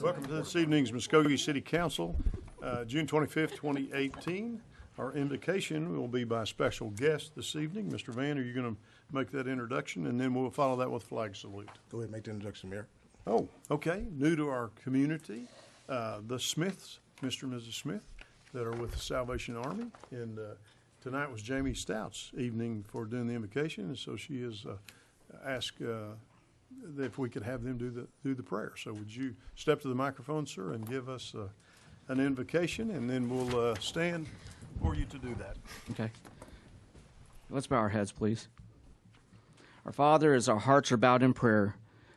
Welcome to this evening's Muskogee City Council, June 25th, 2018. Our invocation will be by special guest this evening. Mr. Van, are you going to make that introduction? And then we'll follow that with flag salute. Go ahead and make the introduction, Mayor. Oh, okay. New to our community, the Smiths, Mr. and Mrs. Smith, that are with the Salvation Army. And tonight was Jamie Stout's evening for doing the invocation, and so she has asked if we could have them do the prayer. So would you step to the microphone, sir, and give us an invocation, and then we'll stand for you to do that. Okay. Let's bow our heads, please. Our Father, as our hearts are bowed in prayer,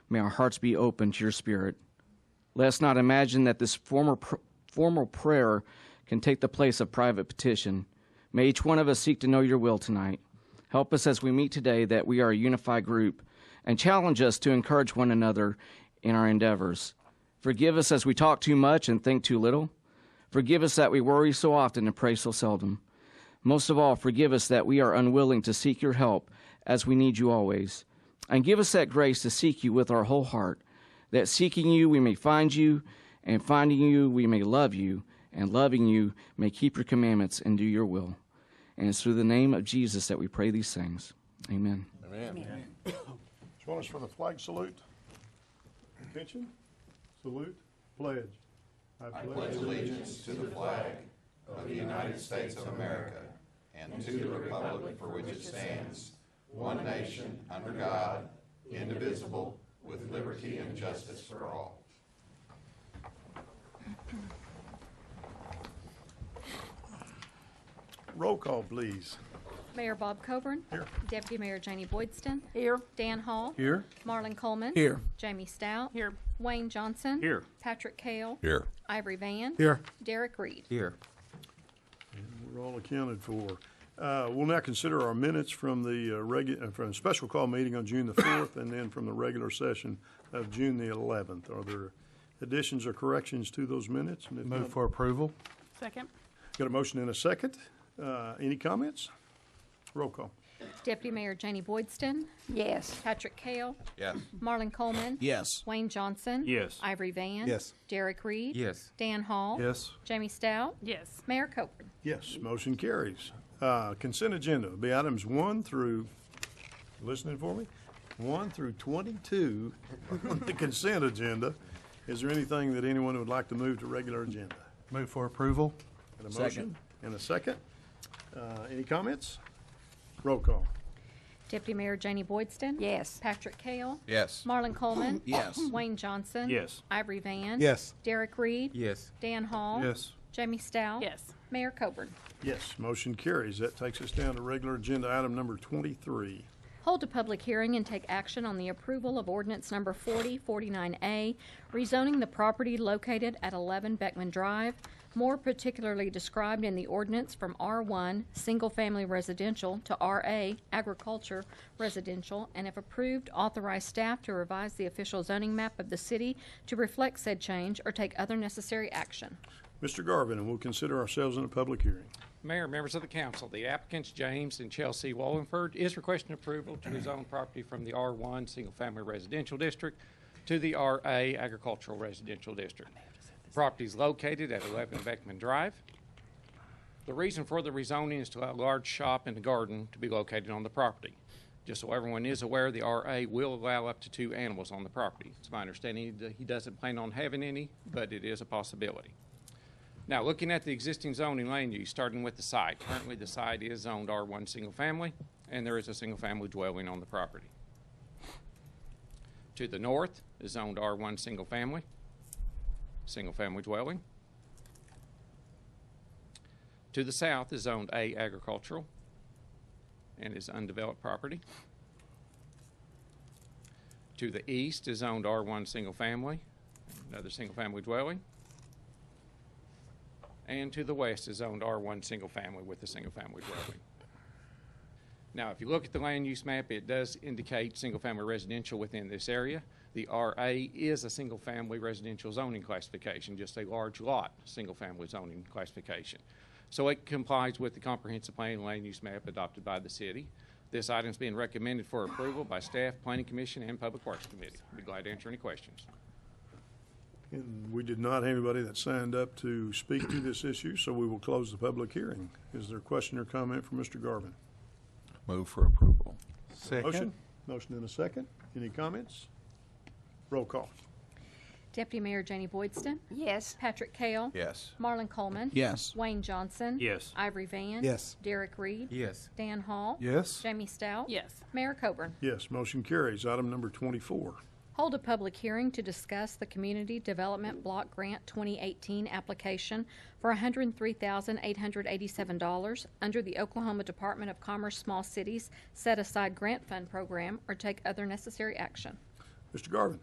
may our hearts be open to your Spirit. Let us not imagine that this formal prayer can take the place of private petition. May each one of us seek to know your will tonight. Help us as we meet today that we are a unified group, and challenge us to encourage one another in our endeavors. Forgive us as we talk too much and think too little. Forgive us that we worry so often and pray so seldom. Most of all, forgive us that we are unwilling to seek your help as we need you always. And give us that grace to seek you with our whole heart, that seeking you we may find you, and finding you we may love you, and loving you may keep your commandments and do your will. And it's through the name of Jesus that we pray these things. Amen. Amen. Join us for the flag salute. Attention, salute, pledge. I pledge allegiance to the flag of the United States of America and to the republic for which it stands, one nation, under God, indivisible, with liberty and justice for all. Roll call, please. Mayor Bob Coburn. Here. Deputy Mayor Janie Boydston. Here. Dan Hall. Here. Marlon Coleman. Here. Jamie Stout. Here. Wayne Johnson. Here. Patrick Cale. Here. Ivory Van. Here. Derek Reed. Here. We're all accounted for. We'll now consider our minutes from the from the special call meeting on June the 4th and then from the regular session of June the 11th. Are there additions or corrections to those minutes? And if Move not, for approval. Second. got a motion and a second. Any comments? Roll call. Deputy Mayor Janie Boydston. Yes. Patrick Cale. Yes. Marlon Coleman. Yes. Wayne Johnson. Yes. Ivory Van. Yes. Derek Reed. Yes. Dan Hall. Yes. Jamie Stout. Yes. Mayor Coburn. Yes, motion carries. Consent agenda will be items 1 through, listening for me, 1 through 22 on the consent agenda. Is there anything that anyone would like to move to regular agenda? Move for approval. And a motion and a second. Any comments? Roll call. Deputy Mayor Janie Boydston. Yes. Patrick Cale. Yes. Marlon Coleman. Yes. Wayne Johnson. Yes. Ivory Van. Yes. Derek Reed. Yes. Dan Hall. Yes. Jamie Stout. Yes. Mayor Coburn. Yes, motion carries. That takes us down to regular agenda item number 23. Hold a public hearing and take action on the approval of ordinance number 4049A, rezoning the property located at 11 Beckman Drive, more particularly described in the ordinance from R1, Single Family Residential, to RA, Agriculture Residential, and if approved, authorize staff to revise the official zoning map of the city to reflect said change or take other necessary action. Mr. Garvin, and we'll consider ourselves in a public hearing. Mayor, members of the council, the applicants James and Chelsea Wallingford is requesting approval to rezone property from the R1 Single Family Residential District to the RA Agricultural Residential District. The property is located at 11 Beckman Drive. The reason for the rezoning is to allow a large shop and a garden to be located on the property. Just so everyone is aware, the RA will allow up to 2 animals on the property. It's my understanding that he doesn't plan on having any, but it is a possibility. Now, looking at the existing zoning land use, starting with the site. Currently, the site is zoned R1 single family, and there is a single family dwelling on the property. To the north is zoned R1 single family dwelling. To the south is zoned A agricultural and is undeveloped property. To the east is zoned R1 single family, another single family dwelling. And to the west is zoned R1 single family with a single family dwelling. Now, if you look at the land use map, it does indicate single family residential within this area. The RA is a single family residential zoning classification, just a large lot single family zoning classification. So it complies with the comprehensive plan and land use map adopted by the city. This item is being recommended for approval by staff, planning commission, and public works committee. I'd be glad to answer any questions. And we did not have anybody that signed up to speak to this issue, so we will close the public hearing. Is there a question or comment from Mr. Garvin? Move for approval. Motion? Motion and a second. Any comments? Roll call. Deputy Mayor Janie Boydston, Yes. Patrick Kale, Yes. Marlon Coleman, Yes. Wayne Johnson, Yes. Ivory Van, Yes. Derek Reed, Yes. Dan Hall, Yes. Jamie Stout, Yes. Mayor Coburn. Yes, motion carries. Item number 24. Hold a public hearing to discuss the Community Development Block Grant 2018 application for $103,887 under the Oklahoma Department of Commerce Small Cities Set Aside Grant Fund Program, or take other necessary action. Mr. Garvin.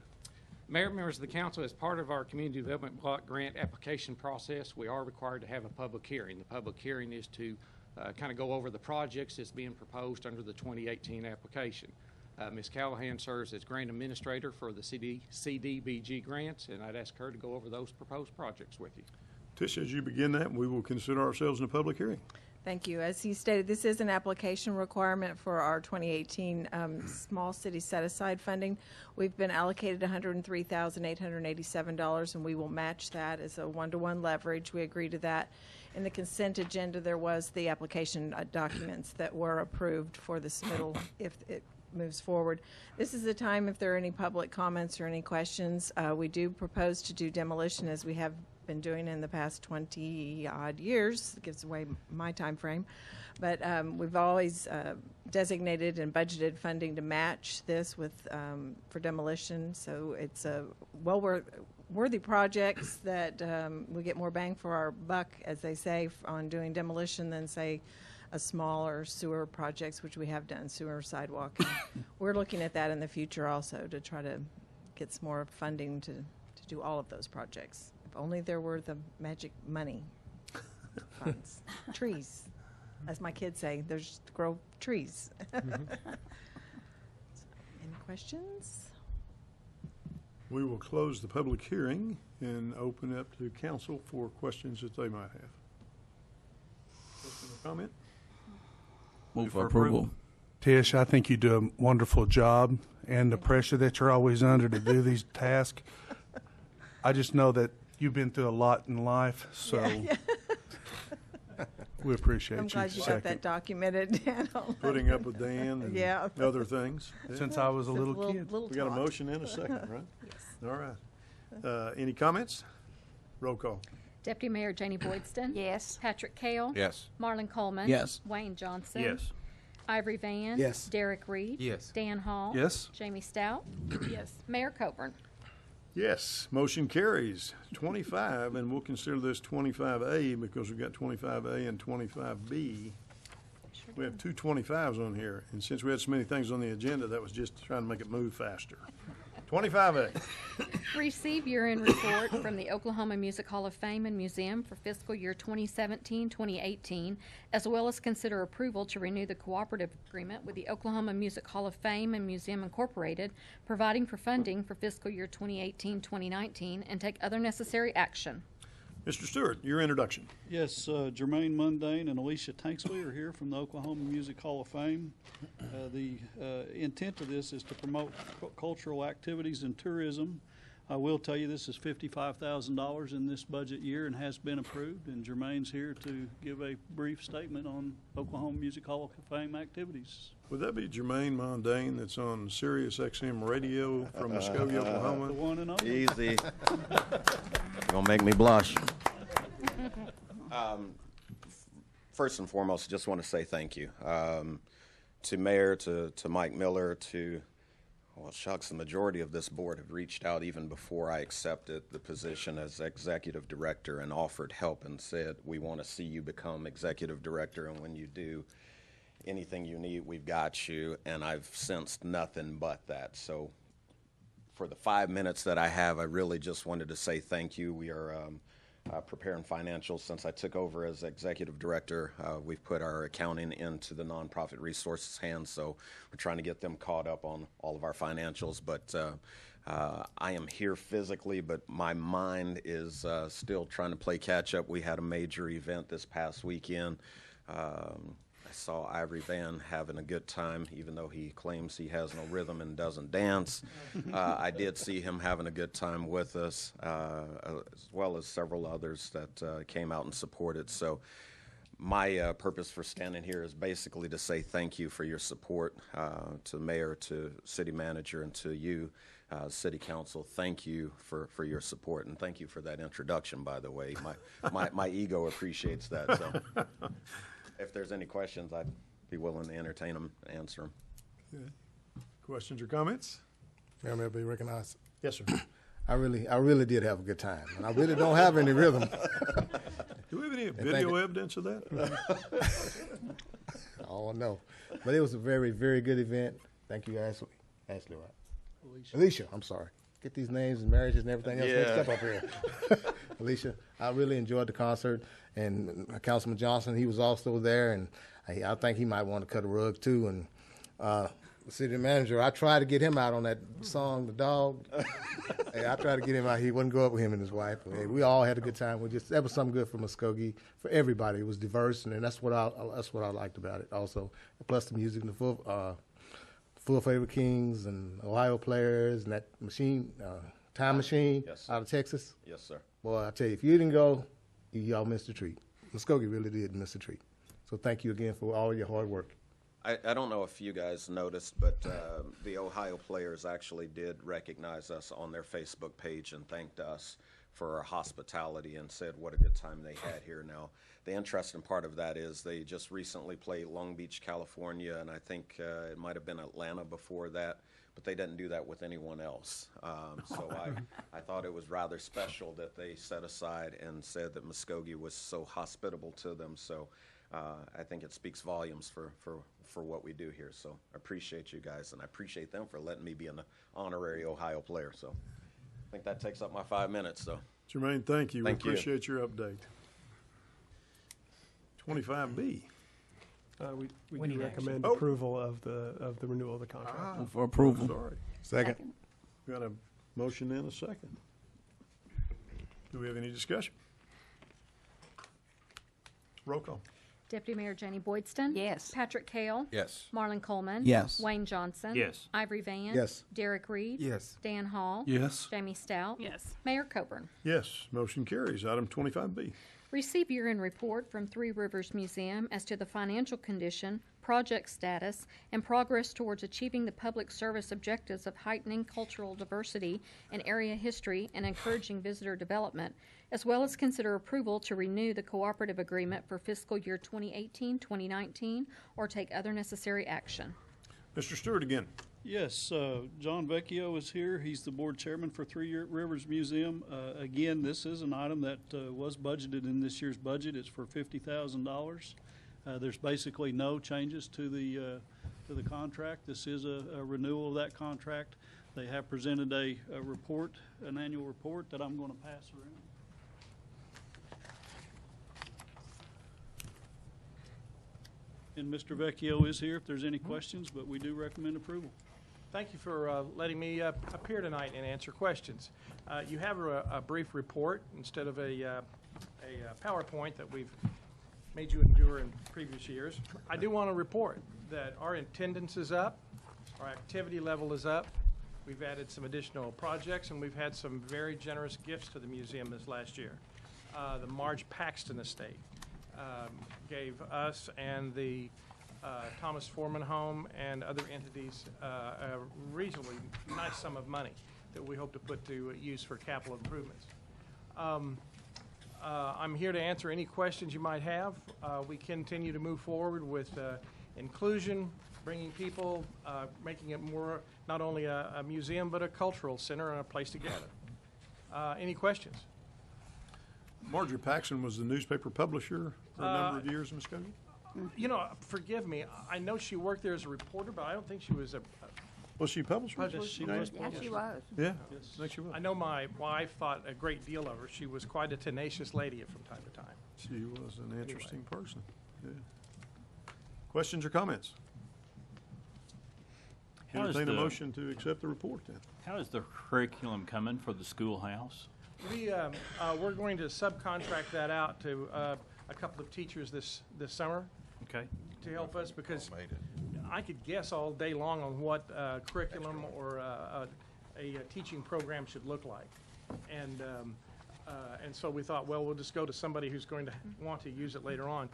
Mayor, members of the council, as part of our Community Development Block Grant application process, we are required to have a public hearing. The public hearing is to kind of go over the projects that's being proposed under the 2018 application. Ms. Callahan serves as grant administrator for the CDBG grants, and I'd ask her to go over those proposed projects with you. Tish, as you begin that, we will consider ourselves in a public hearing. Thank you. As he stated, this is an application requirement for our 2018 Small City Set-Aside funding. We've been allocated $103,887, and we will match that as a one-to-one leverage. We agree to that. In the consent agenda, there was the application documents that were approved for the submittal if it moves forward. This is the time if there are any public comments or any questions. We do propose to do demolition as we have been doing in the past 20-odd years. It gives away my time frame. But we've always designated and budgeted funding to match this with for demolition. So it's a worthy projects that we get more bang for our buck, as they say, on doing demolition than, say, a smaller sewer projects, which we have done, sewer sidewalk. We're looking at that in the future also to try to get some more funding to do all of those projects. If only there were the magic money funds. Trees, as my kids say, there's to grow trees. Any questions? We will close the public hearing and open up to council for questions that they might have. Question or comment? Move for approval. Tish, I think you do a wonderful job, and the pressure that you're always under to do these tasks. I just know that you've been through a lot in life, so we appreciate I'm you. glad you got that documented, Dan. Putting up with Dan and Yeah. other things. Since I was a little kid. We got a motion and a second, right? Yes. All right. Any comments? Roll call. Deputy Mayor Janie Boydston, Yes. Patrick Kale, Yes. Marlon Coleman, Yes. Wayne Johnson, Ivory Van, Yes. Derek Reed, Yes. Dan Hall, Yes. Jamie Stout, Yes. Mayor Coburn. Yes, motion carries. 25, and we'll consider this 25A because we've got 25A and 25B. We have two 25s on here, and since we had so many things on the agenda, that was just trying to make it move faster. 25A. Receive year-end report from the Oklahoma Music Hall of Fame and Museum for fiscal year 2017-2018, as well as consider approval to renew the cooperative agreement with the Oklahoma Music Hall of Fame and Museum Incorporated, providing for funding for fiscal year 2018-2019, and take other necessary action. Mr. Stewart, your introduction. Yes, Jermaine Mundane and Alicia Tanksley are here from the Oklahoma Music Hall of Fame. The intent of this is to promote cultural activities and tourism. I will tell you this is $55,000 in this budget year and has been approved, and Jermaine's here to give a brief statement on Oklahoma Music Hall of Fame activities. Would that be Jermaine Mondane that's on Sirius XM radio from Muskogee, The Oklahoma? one and only. Easy. Gonna make me blush. First and foremost, just want to say thank you to Mayor, to Mike Miller, to, well, shucks, the majority of this board have reached out even before I accepted the position as executive director and offered help and said, we want to see you become executive director, and when you do, anything you need, we've got you, and I've sensed nothing but that. So for the 5 minutes that I have, I really just wanted to say thank you. We are preparing financials. Since I took over as executive director, we've put our accounting into the nonprofit resources hands, so we're trying to get them caught up on all of our financials. But I am here physically, but my mind is still trying to play catch up. We had a major event this past weekend I saw Ivory Van having a good time, even though he claims he has no rhythm and doesn't dance. I did see him having a good time with us, as well as several others that came out and supported. So my purpose for standing here is basically to say thank you for your support to Mayor, to City Manager, and to you, City Council. Thank you for your support, and thank you for that introduction, by the way. My ego appreciates that. So if there's any questions, I'd be willing to entertain them and answer them. Okay. Questions or comments? Mayor, may I be recognized? Yes, sir. I really did have a good time, and I really don't have any rhythm. Do we have any video evidence of that? Oh, no. But it was a very, very good event. Thank you, Ashley. Ashley, right? Alicia, I'm sorry. Get these names and marriages and everything else mixed up up here. Alicia, I really enjoyed the concert. And Councilman Johnson, he was also there, and I think he might want to cut a rug, too. And the city manager, I tried to get him out on that song, The Dog. Hey, I tried to get him out. He wouldn't go up with him and his wife. Hey, we all had a good time. That was something good for Muskogee, for everybody. It was diverse, and that's what I liked about it also. Plus the music and the full favorite Kings and Ohio players and that time machine Yes. out of Texas. Yes, sir. Boy, I tell you, if you didn't go, y'all missed a treat. Muskogee really did miss a treat. So thank you again for all your hard work. I don't know if you guys noticed, but the Ohio players actually did recognize us on their Facebook page and thanked us for our hospitality and said what a good time they had here. Now, the interesting part of that is they just recently played Long Beach, California, and I think it might have been Atlanta before that, but they didn't do that with anyone else. So I thought it was rather special that they set aside and said that Muskogee was so hospitable to them. So I think it speaks volumes for what we do here. So I appreciate you guys, and I appreciate them for letting me be an honorary Ohio player. So I think that takes up my 5 minutes. So Jermaine, thank you. Thank we you. appreciate your update. 25B. We do recommend approval of the renewal of the contract. Move for approval. Sorry. Second. We got a motion and a second. Do we have any discussion? Roll call. Deputy Mayor Janie Boydston? Yes. Patrick Kale? Yes. Marlon Coleman? Yes. Wayne Johnson? Yes. Ivory Van? Yes. Derek Reed? Yes. Dan Hall? Yes. Jamie Stout? Yes. Mayor Coburn? Yes, motion carries. Item 25B. Receive year-end report from Three Rivers Museum as to the financial condition, project status, and progress towards achieving the public service objectives of heightening cultural diversity and area history and encouraging visitor development, as well as consider approval to renew the cooperative agreement for fiscal year 2018-2019 or take other necessary action. Mr. Stewart again. Yes, John Vecchio is here. He's the board chairman for Three Rivers Museum. Again, this is an item that was budgeted in this year's budget. It's for $50,000. There's basically no changes to the contract. This is a renewal of that contract. They have presented a report, an annual report that I'm going to pass around. And Mr. Vecchio is here if there's any questions, but we do recommend approval. Thank you for letting me appear tonight and answer questions. You have a brief report instead of a PowerPoint that we've made you endure in previous years. I do want to report that our attendance is up, our activity level is up. We've added some additional projects, and we've had some very generous gifts to the museum this last year. The Marge Paxton Estate gave us and the Thomas Foreman Home and other entities a reasonably nice sum of money that we hope to put to use for capital improvements. I'm here to answer any questions you might have. We continue to move forward with inclusion, bringing people, making it more not only a museum but a cultural center and a place to gather. Any questions? Marjorie Paxson was the newspaper publisher for a number of years in Muskogee. You know, forgive me. I know she worked there as a reporter, but I don't think she was a. Was she published? Yes, she was. Yeah, she was. Yeah, Yes. I think she was. I know my wife thought a great deal of her. She was quite a tenacious lady from time to time. She was an interesting person. Yeah. Questions or comments? How is Entertain a the- motion to accept the report then. How is the curriculum coming for the schoolhouse? We're going to subcontract that out to a couple of teachers this summer Okay. to help us, because I could guess all day long on what curriculum or a teaching program should look like. And so we thought, well, we'll just go to somebody who's going to want to use it later on.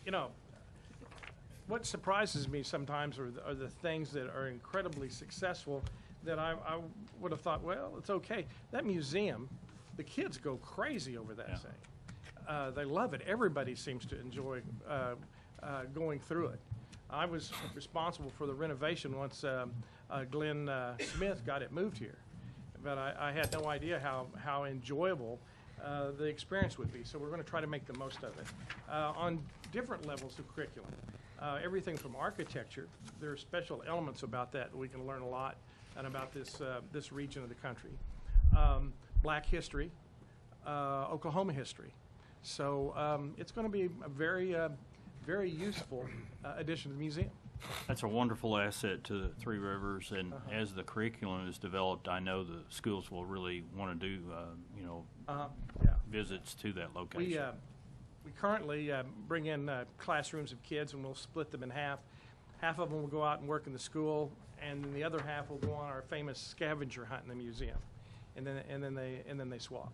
You know, what surprises me sometimes are the things that are incredibly successful that I would have thought, well, it's okay. That museum, the kids go crazy over that thing. They love it. Everybody seems to enjoy going through it. I was responsible for the renovation once Glenn Smith got it moved here. But I had no idea how enjoyable the experience would be. So we're going to try to make the most of it. On different levels of curriculum, everything from architecture, there are special elements about that we can learn a lot and about this region of the country. Black history, Oklahoma history. So it's going to be a very useful addition to the museum. That's a wonderful asset to the Three Rivers, and as the curriculum is developed, I know the schools will really want to do, visits to that location. We currently bring in classrooms of kids, and we'll split them in half. Half of them will go out and work in the school, and then the other half will go on our famous scavenger hunt in the museum, and then they swap.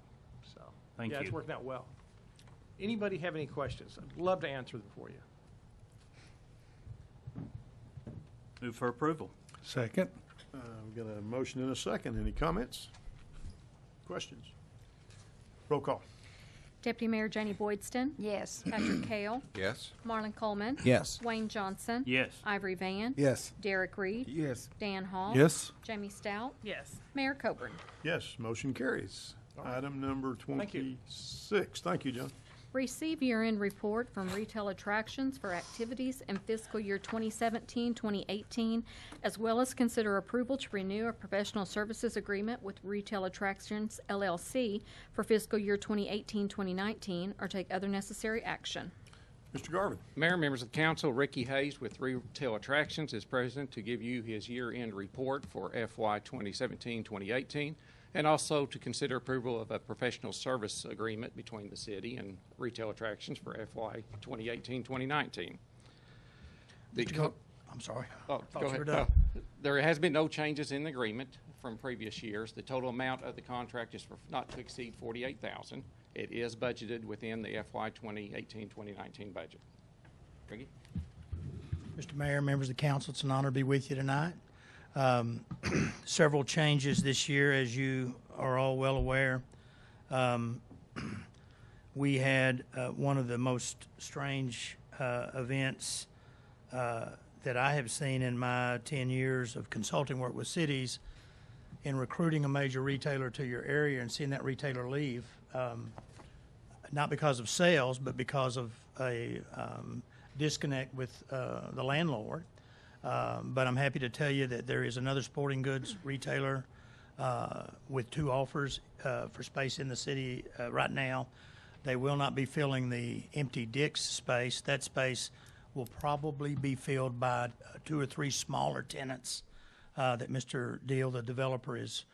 So Thank you. It's working out well. Anybody have any questions? I'd love to answer them for you. Move for approval. Second. We've got a motion and a second. Any comments? Questions? Roll call. Deputy Mayor Janie Boydston. Yes. Patrick Kale. Yes. Marlon Coleman. Yes. Wayne Johnson. Yes. Ivory Van. Yes. Derek Reed. Yes. Dan Hall. Yes. Jamie Stout. Yes. Mayor Coburn. Yes, motion carries. Item number Thank you. 26. Thank you, John. Receive year-end report from retail attractions for activities in fiscal year 2017-2018, as well as consider approval to renew a professional services agreement with Retail Attractions LLC for fiscal year 2018-2019, or take other necessary action. Mr. Garvin. Mayor, members of the council, Ricky Hayes with Retail Attractions is present to give you his year-end report for FY 2017-2018. And also to consider approval of a professional service agreement between the city and Retail Attractions for FY 2018-2019. I'm sorry. Oh, go ahead. There has been no changes in the agreement from previous years. The total amount of the contract is for not to exceed $48,000. It is budgeted within the FY 2018-2019 budget. Ricky? Mr. Mayor, members of the council, it's an honor to be with you tonight. Several changes this year, as you are all well aware. We had one of the most strange events that I have seen in my 10 years of consulting work with cities in recruiting a major retailer to your area and seeing that retailer leave, not because of sales, but because of a disconnect with the landlord. But I'm happy to tell you that there is another sporting goods retailer with two offers for space in the city right now. They will not be filling the empty Dick's space. That space will probably be filled by 2 or 3 smaller tenants that Mr. Deal, the developer, is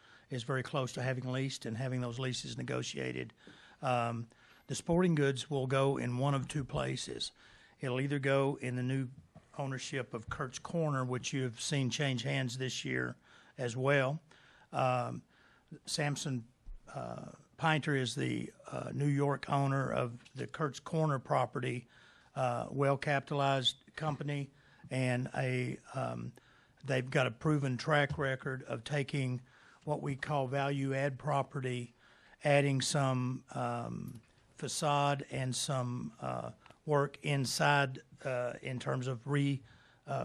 very close to having leased and having those leases negotiated. The sporting goods will go in one of 2 places. It'll either go in the new ownership of Kurt's Corner, which you've seen change hands this year as well. Samson Pinter is the New York owner of the Kurt's Corner property, well-capitalized company, and they've got a proven track record of taking what we call value-add property, adding some facade and some work inside in terms of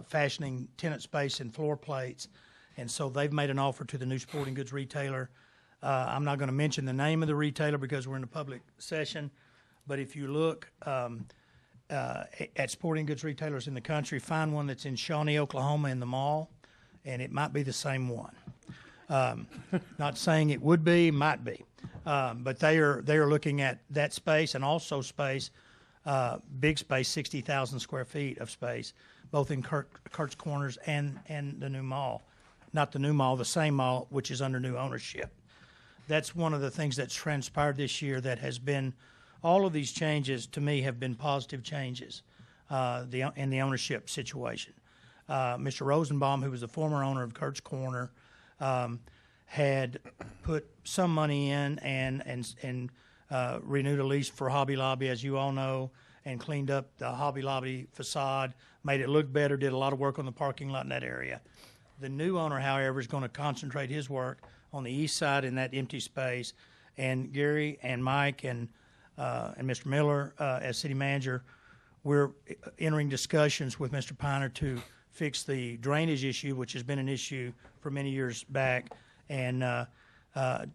fashioning tenant space and floor plates. And so they've made an offer to the new sporting goods retailer. I'm not going to mention the name of the retailer because we're in a public session, but if you look at sporting goods retailers in the country, find one that's in Shawnee, Oklahoma in the mall, and it might be the same one. Not saying it would be, might be. But they are looking at that space and also space, big space, 60,000 square feet of space, both in Kurt's Corners and the new mall. Not the new mall, the same mall, which is under new ownership. That's one of the things that's transpired this year that has been all of these changes, to me, have been positive changes in the ownership situation. Mr. Rosenbaum, who was the former owner of Kurt's Corner, had put some money in and renewed a lease for Hobby Lobby, as you all know, and cleaned up the Hobby Lobby facade, made it look better, did a lot of work on the parking lot in that area. The new owner, however, is going to concentrate his work on the east side in that empty space. And Gary and Mike and Mr. Miller, as city manager, we're entering discussions with Mr. Piner to fix the drainage issue, which has been an issue for many years back. And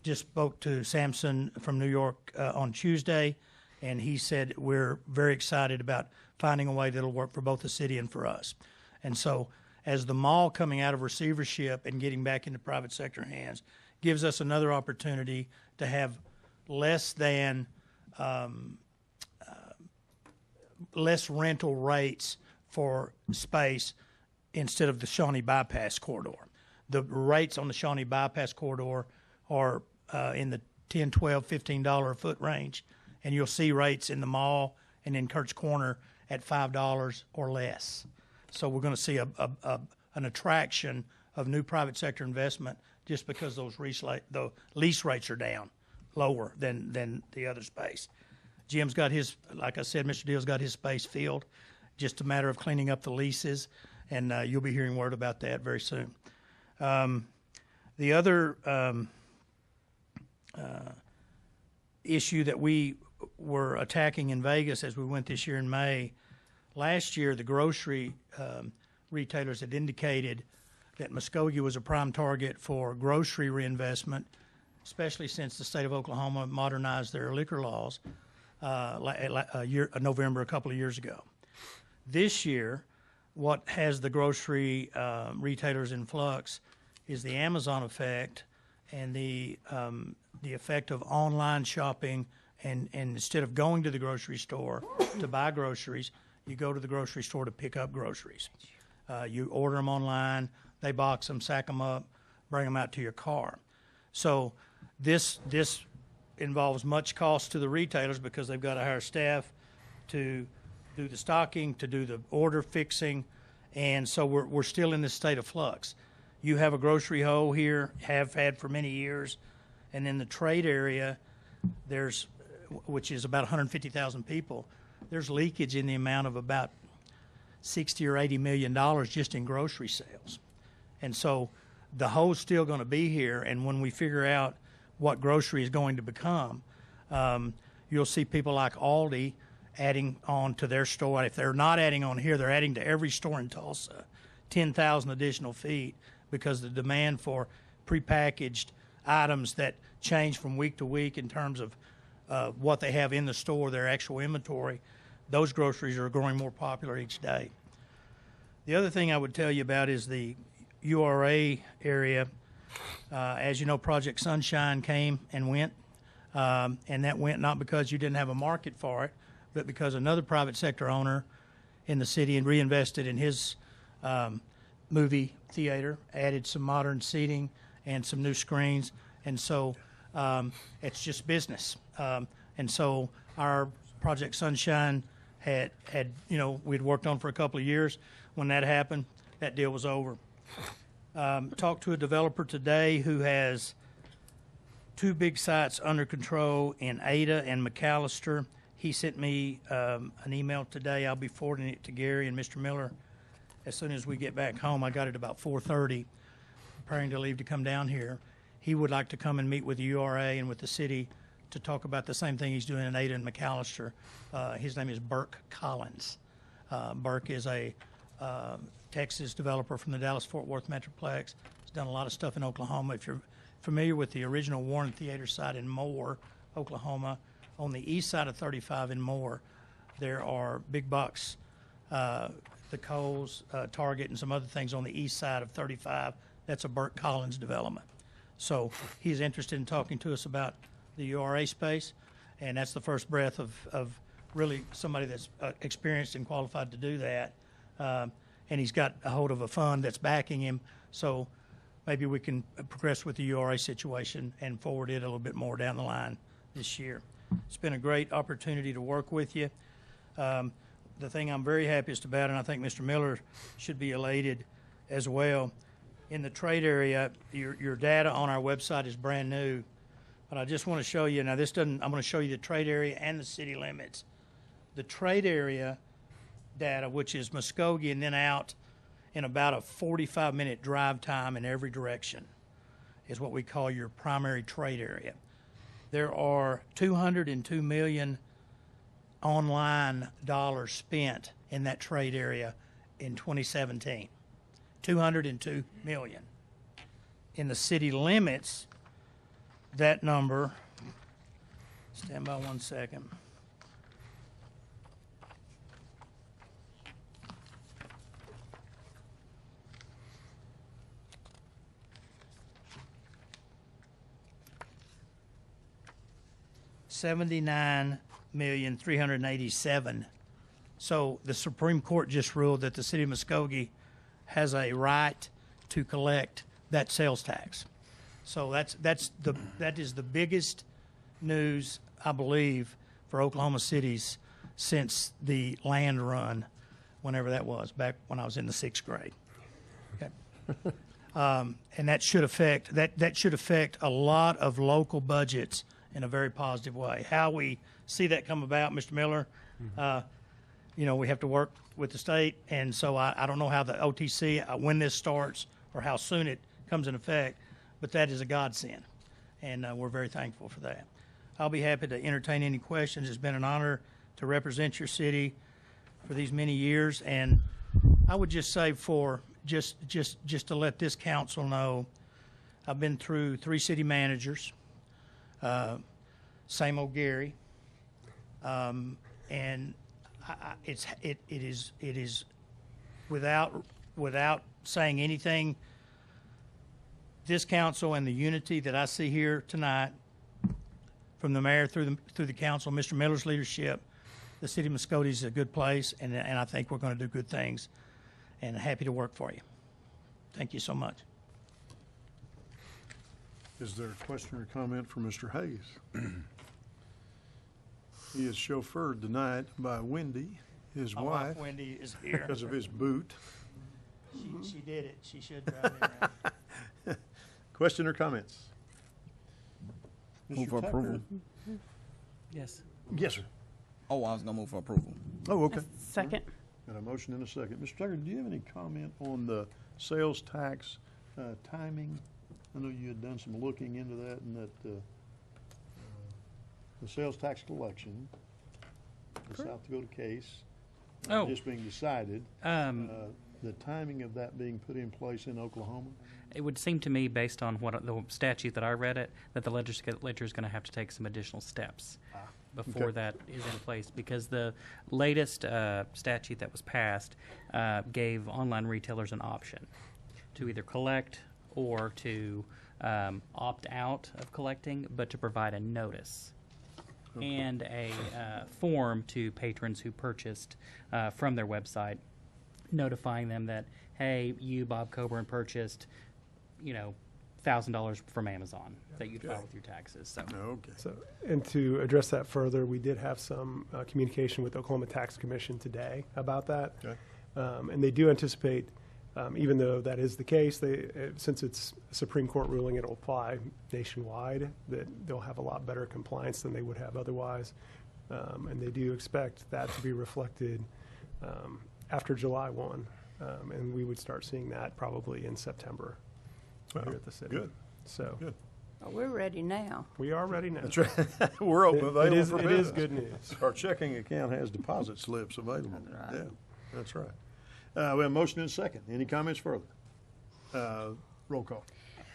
just spoke to Sampson from New York on Tuesday, and he said we're very excited about finding a way that'll work for both the city and for us. And so as the mall coming out of receivership and getting back into private sector hands gives us another opportunity to have less rental rates for space instead of the Shawnee Bypass Corridor. The rates on the Shawnee Bypass Corridor are in the $10, $12, $15 a foot range, and you'll see rates in the mall and in Kurt's Corner at $5 or less. So we're going to see an attraction of new private sector investment just because the lease rates are down, lower than the other space. Jim's got his, like I said, Mr. Deal's got his space filled. Just a matter of cleaning up the leases, and you'll be hearing word about that very soon. The other issue that we were attacking in Vegas as we went this year in May, last year the grocery retailers had indicated that Muskogee was a prime target for grocery reinvestment, especially since the state of Oklahoma modernized their liquor laws November a couple of years ago. This year, what has the grocery retailers in flux is the Amazon effect and the effect of online shopping. And instead of going to the grocery store to buy groceries, you go to the grocery store to pick up groceries. You order them online, they box them, sack them up, bring them out to your car. So this involves much cost to the retailers because they've got to hire staff to do the stocking, to do the order fixing, and so we're still in this state of flux. You have a grocery hole here, have had for many years, and in the trade area, which is about 150,000 people, there's leakage in the amount of about $60 or $80 million just in grocery sales. And so the hole's still going to be here, and when we figure out what grocery is going to become, you'll see people like Aldi adding on to their store. If they're not adding on here, they're adding to every store in Tulsa, 10,000 additional feet, because the demand for prepackaged items that change from week to week in terms of what they have in the store, their actual inventory, those groceries are growing more popular each day. The other thing I would tell you about is the URA area. As you know, Project Sunshine came and went, and that went not because you didn't have a market for it, but because another private sector owner in the city had reinvested in his movie theater, added some modern seating and some new screens, and so it's just business. And so our Project Sunshine had we'd worked on for a couple of years. When that happened, that deal was over. Talked to a developer today who has 2 big sites under control in Ada and McAllister. He sent me an email today. I'll be forwarding it to Gary and Mr. Miller as soon as we get back home. I got it about 4:30, preparing to leave to come down here. He would like to come and meet with the URA and with the city to talk about the same thing he's doing in Ada and McAllister. His name is Burke Collins. Burke is a Texas developer from the Dallas-Fort Worth Metroplex. He's done a lot of stuff in Oklahoma. If you're familiar with the original Warren Theater site in Moore, Oklahoma, on the east side of 35 in Moore, there are big box, the Kohl's, Target, and some other things on the east side of 35. That's a Burke Collins development. So he's interested in talking to us about the URA space, and that's the first breath of really somebody that's experienced and qualified to do that. And he's got a hold of a fund that's backing him, so maybe we can progress with the URA situation and forward it a little bit more down the line this year. It's been a great opportunity to work with you. The thing I'm very happiest about, and I think Mr. Miller should be elated as well, in the trade area, your data on our website is brand new. But I just want to show you, now this doesn't, I'm going to show you the trade area and the city limits. The trade area data, which is Muskogee and then out in about a 45-minute drive time in every direction, is what we call your primary trade area. There are $202 million online dollars spent in that trade area in 2017. 202 million. In the city limits, that number, stand by 1 second. $79,387,000. So the Supreme Court just ruled that the city of Muskogee has a right to collect that sales tax. So that is the biggest news, I believe, for Oklahoma cities since the land run, whenever that was, back when I was in the 6th grade. Okay. And that should affect a lot of local budgets in a very positive way. How we see that come about, Mr. Miller, we have to work with the state, and so I don't know how the OTC, when this starts or how soon it comes in effect, but that is a godsend, and we're very thankful for that. I'll be happy to entertain any questions. It's been an honor to represent your city for these many years, and I would just say just to let this council know, I've been through 3 city managers, same old Gary, and it is without saying anything, this council and the unity that I see here tonight, from the mayor through the council, Mr. Miller's leadership, the city of Muskogee is a good place, and I think we're going to do good things, and happy to work for you. Thank you so much. Is there a question or comment for Mr. Hayes? He is chauffeured tonight by Wendy, his My wife, Wendy is here. because of his boot. She did it. She should drive me around. Question or comments? Move Mr. for Tucker? approval. Yes. Yes, sir. Oh, I was gonna move for approval. Oh, okay. Second. Got a motion and a second. Mr. Tucker, do you have any comment on the sales tax timing? I know you had done some looking into that, and that the sales tax collection, the South Dakota case, just being decided, the timing of that being put in place in Oklahoma? It would seem to me, based on what the statute that I read it, that the legislature is going to have to take some additional steps before that is in place, because the latest statute that was passed gave online retailers an option to either collect or to opt out of collecting, but to provide a notice and a form to patrons who purchased from their website, notifying them that, hey, you, Bob Coburn, purchased, $1,000 from Amazon that you'd file with your taxes. So. Okay. So, and to address that further, we did have some communication with the Oklahoma Tax Commission today about that. Okay. And they do anticipate, even though that is the case, since it's a Supreme Court ruling, it'll apply nationwide, that they'll have a lot better compliance than they would have otherwise. And they do expect that to be reflected after July 1. And we would start seeing that probably in September here at the city. Good. So good. Oh, we're ready now. We are ready now. That's right. We're open, available for business. It is good news. Our checking account has deposit slips available. That's right. Yeah, that's right. We have a motion and a second. Any comments further? Roll call.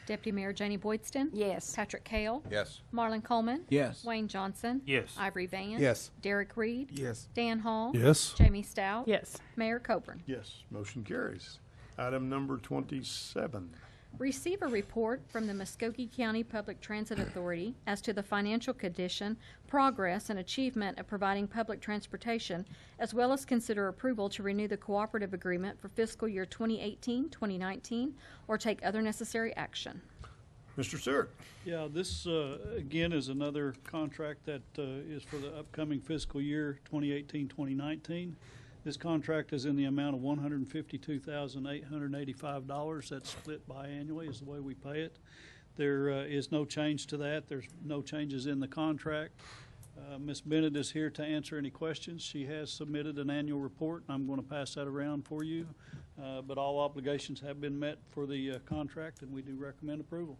Deputy Mayor Janie Boydston? Yes. Patrick Kale? Yes. Marlon Coleman? Yes. Wayne Johnson? Yes. Ivory Vance? Yes. Derek Reed? Yes. Dan Hall? Yes. Jamie Stout? Yes. Mayor Coburn? Yes, motion carries. Item number 27. Receive a report from the Muskogee County Public Transit Authority as to the financial condition, progress, and achievement of providing public transportation, as well as consider approval to renew the cooperative agreement for fiscal year 2018-2019, or take other necessary action. Mr. Stewart. Yeah, this, again, is another contract that is for the upcoming fiscal year, 2018-2019. This contract is in the amount of $152,885. That's split biannually is the way we pay it. There is no change to that. There's no changes in the contract. Ms. Bennett is here to answer any questions. She has submitted an annual report, and I'm going to pass that around for you. But all obligations have been met for the contract, and we do recommend approval.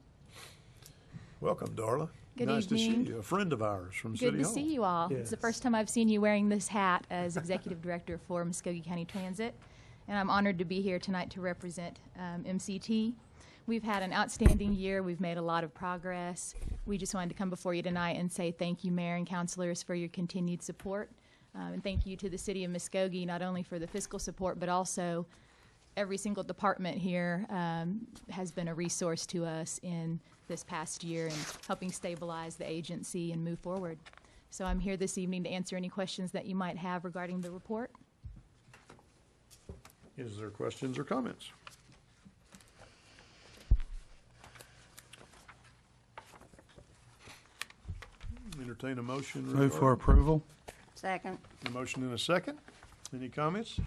Welcome, Darla. Good nice evening. to see you. A friend of ours from Good City to Hall. see you all. It's the first time I've seen you wearing this hat as Executive Director for Muskogee County Transit, and I'm honored to be here tonight to represent MCT. We've had an outstanding year. We've made a lot of progress. We just wanted to come before you tonight and say thank you, Mayor and Councilors, for your continued support. And thank you to the City of Muskogee, not only for the fiscal support, but also every single department here has been a resource to us in this past year and helping stabilize the agency and move forward. So I'm here this evening to answer any questions that you might have regarding the report. Is there questions or comments? Entertain a motion. Move for approval. Second. A motion and a second. Any comments?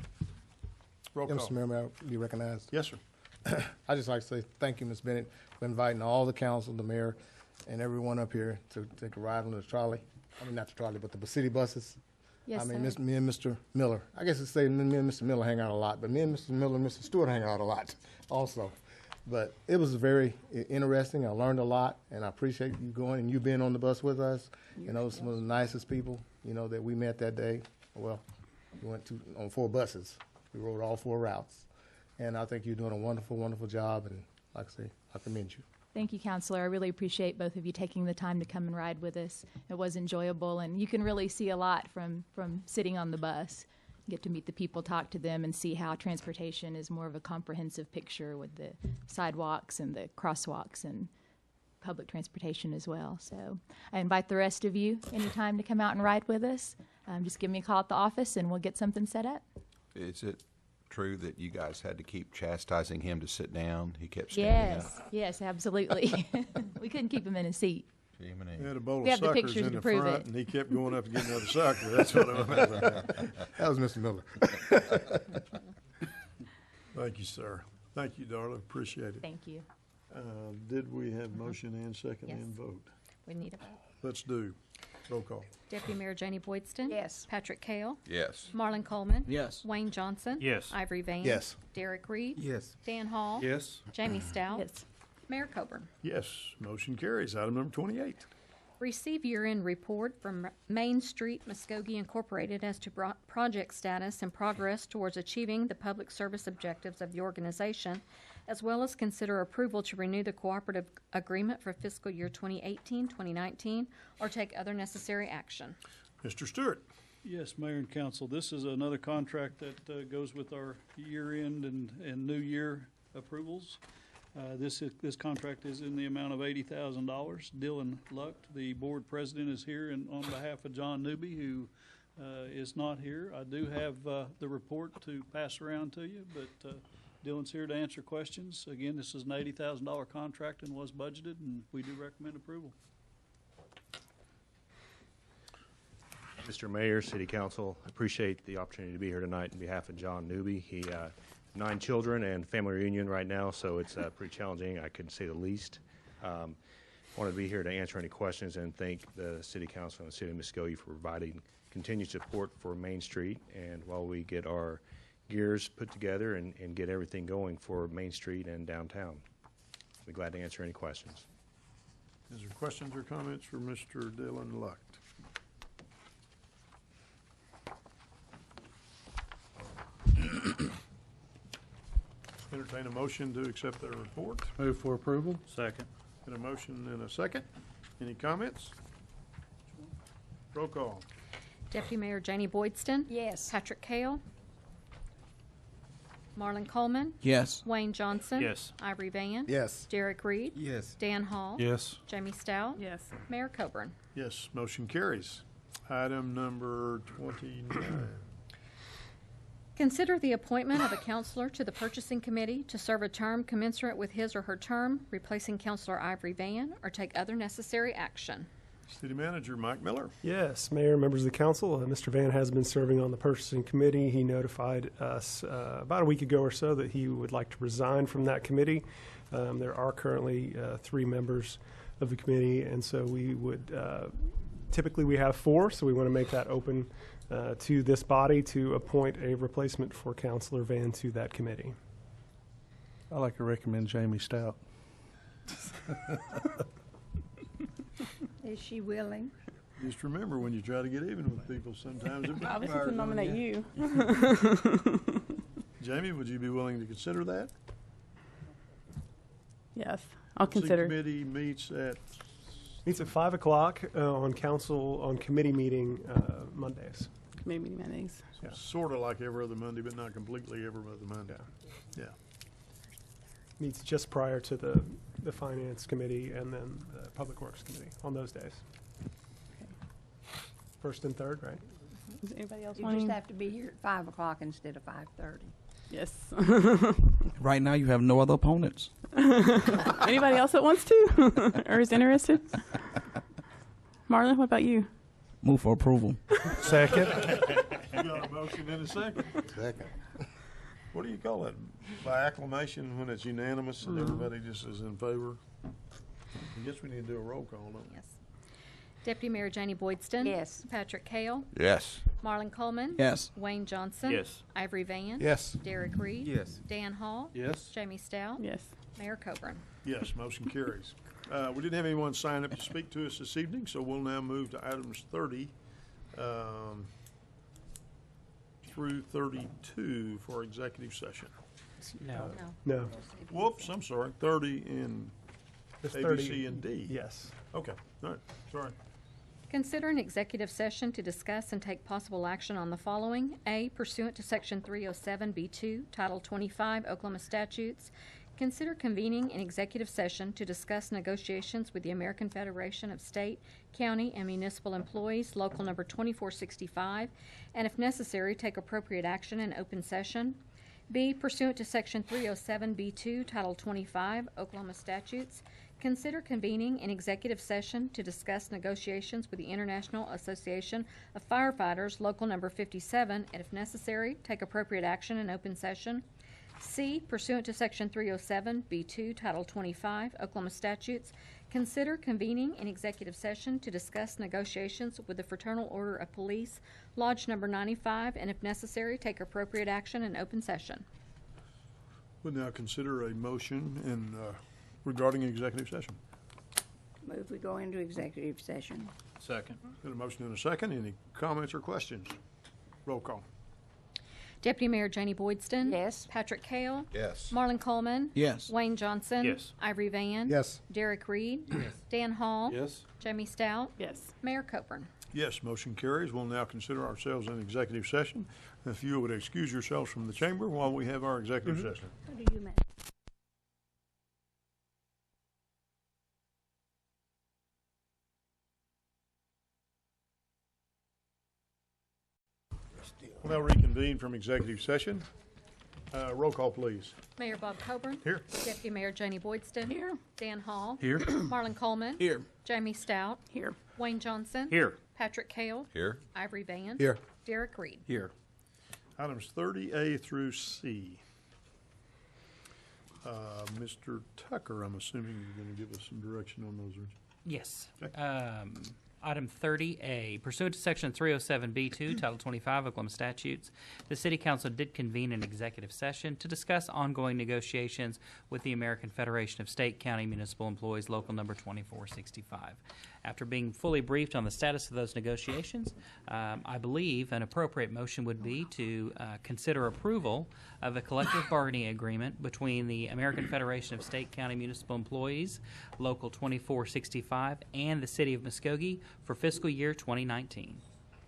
Roll call. Mr. Mayor, may I be recognized? Yes, sir. I'd just like to say thank you, Ms. Bennett, for inviting all the council, the mayor, and everyone up here to take a ride on the trolley. I mean, not the trolley, but the city buses. Yes, I mean, sir. me and Mr. Miller. I guess it's say me and Mr. Miller hang out a lot, but me and Mr. Miller and Mr. Stewart hang out a lot also. But it was very interesting. I learned a lot, and I appreciate you going and you being on the bus with us. You know, some of the nicest people, you know, that we met that day. Well, we went on 4 buses. We rode all 4 routes. And I think you're doing a wonderful, wonderful job, and like I say, I commend you. Thank you, Counselor. I really appreciate both of you taking the time to come and ride with us. It was enjoyable, and you can really see a lot from sitting on the bus. You get to meet the people, talk to them, and see how transportation is more of a comprehensive picture with the sidewalks and the crosswalks and public transportation as well. So I invite the rest of you anytime to come out and ride with us. Just give me a call at the office, and we'll get something set up. Is it true that you guys had to keep chastising him to sit down? He kept standing up. Yes, yes, absolutely. We couldn't keep him in his seat. He had a bowl We of have the suckers pictures in to the prove front, it. and he kept going up and getting another sucker. That's what I remember. That was Mr. Miller. Thank you, sir. Thank you, Darla. Appreciate it. Thank you. Did we have motion and second Yes. and vote? We need a vote. Let's do. Roll call. Deputy Mayor Janie Boydston? Yes. Patrick Kale? Yes. Marlon Coleman? Yes. Wayne Johnson? Yes. Ivory Van? Yes. Derek Reed? Yes. Dan Hall? Yes. Jamie Stout? Yes. Mayor Coburn? Yes, motion carries. Item number 28. Receive year-end report from Main Street Muskogee Incorporated as to project status and progress towards achieving the public service objectives of the organization, as well as consider approval to renew the cooperative agreement for fiscal year 2018-2019, or take other necessary action. Mr. Stewart. Yes, Mayor and Council, this is another contract that goes with our year-end and new year approvals. This contract is in the amount of $80,000. Dylan Luck, the board president, is here, and on behalf of John Newby, who is not here, I do have the report to pass around to you, but Dylan's here to answer questions. Again, this is an $80,000 contract and was budgeted, and we do recommend approval. Mr. Mayor, City Council, appreciate the opportunity to be here tonight on behalf of John Newby. He 9 children and family reunion right now, so it's pretty challenging, I couldn't say the least. Wanted to be here to answer any questions and thank the City Council and the City of Muskogee for providing continued support for Main Street, and while we get our gears put together and get everything going for Main Street and downtown. Be glad to answer any questions. Is there questions or comments for Mr. Dylan Luck? Entertain a motion to accept their report. Move for approval. Second. Got a motion and a second. Any comments? Roll call. Deputy Mayor Janie Boydston? Yes. Patrick Kale? Marlon Coleman? Yes. Wayne Johnson? Yes. Ivory Van? Yes. Derek Reed? Yes. Dan Hall? Yes. Jamie Stout? Yes. Mayor Coburn? Yes, motion carries. Item number 29. Consider the appointment of a counselor to the purchasing committee to serve a term commensurate with his or her term, replacing Counselor Ivory Van, or take other necessary action. City Manager Mike Miller. Yes, Mayor, members of the council, Mr. Van has been serving on the purchasing committee. He notified us about a week ago or so that he would like to resign from that committee. There are currently 3 members of the committee, and so we would, typically we have 4, so we want to make that open to this body to appoint a replacement for Councilor Van to that committee. I'd like to recommend Jamie Stout. Is she willing? Just remember, when you try to get even with people, sometimes it I was backfires to nominate on you. Jamie, would you be willing to consider that? Yes, I'll City consider. Committee meets at Meets at 5 o'clock on committee meeting Mondays. Committee meeting Mondays. Yeah. sort of like every other Monday, but not completely every other Monday. Yeah. Meets just prior to the Finance Committee and then the Public Works Committee on those days. First and third, right? Is anybody else You wanting? just have to be here at 5 o'clock instead of 5:30. Yes. Right now, you have no other opponents. Anybody else that wants to or is interested? Marlon, what about you? Move for approval. Second. You got a motion in a second. Second. What do you call it? By acclamation when it's unanimous and everybody just is in favor? I guess we need to do a roll call, don't we? Yes. Deputy Mayor Janie Boydston. Yes. Patrick Kale. Yes. Marlon Coleman. Yes. Wayne Johnson. Yes. Ivory Van. Yes. Derek Reed. Yes. Dan Hall. Yes. Jamie Stout. Yes. Mayor Coburn. Yes, motion carries. We didn't have anyone sign up to speak to us this evening, so we'll now move to items 30 through 32 for executive session. No. No. Whoops, I'm sorry, 30 in It's A, B, 30. C, and D. Yes. Okay, all right, sorry. Consider an executive session to discuss and take possible action on the following. A, pursuant to Section 307B2, Title 25 Oklahoma statutes, consider convening an executive session to discuss negotiations with the American Federation of State, County, and Municipal Employees, Local Number 2465, and if necessary, take appropriate action in open session. B, pursuant to Section 307B2, Title 25 Oklahoma statutes, consider convening an executive session to discuss negotiations with the International Association of Firefighters, Local Number 57, and if necessary, take appropriate action in open session. C, pursuant to Section 307B2, Title 25 Oklahoma statutes, consider convening an executive session to discuss negotiations with the Fraternal Order of Police, Lodge Number 95, and if necessary, take appropriate action in open session. We'll now consider a motion in regarding executive session. Move we go into executive session. Second. Got a motion in a second. Any comments or questions? Roll call. Deputy Mayor Janie Boydston. Yes. Patrick Kale. Yes. Marlon Coleman. Yes. Wayne Johnson. Yes. Ivory Van. Yes. Derek Reed. Dan Hall. Yes. Jamie Stout. Yes. Mayor Coburn. Yes, motion carries. We'll now consider ourselves in executive session. If you would excuse yourselves from the chamber while we have our executive session. What do you mean? We'll now reconvene from executive session. Roll call, please. Mayor Bob Coburn. Here. Deputy Mayor Janie Boydston. Here. Dan Hall. Here. Marlon Coleman. Here. Jamie Stout. Here. Wayne Johnson. Here. Patrick Kale. Here. Ivory Van. Here. Derek Reed. Here. Items 30A through C. Mr. Tucker, I'm assuming you're going to give us some direction on those. Yes. Okay. Item 30A, pursuant to Section 307B2, Title 25 Oklahoma statutes, the City Council did convene an executive session to discuss ongoing negotiations with the American Federation of State, County, Municipal Employees, Local Number 2465. After being fully briefed on the status of those negotiations, I believe an appropriate motion would be to consider approval of a collective bargaining agreement between the American Federation of State, County, Municipal Employees, Local 2465, and the City of Muskogee for fiscal year 2019.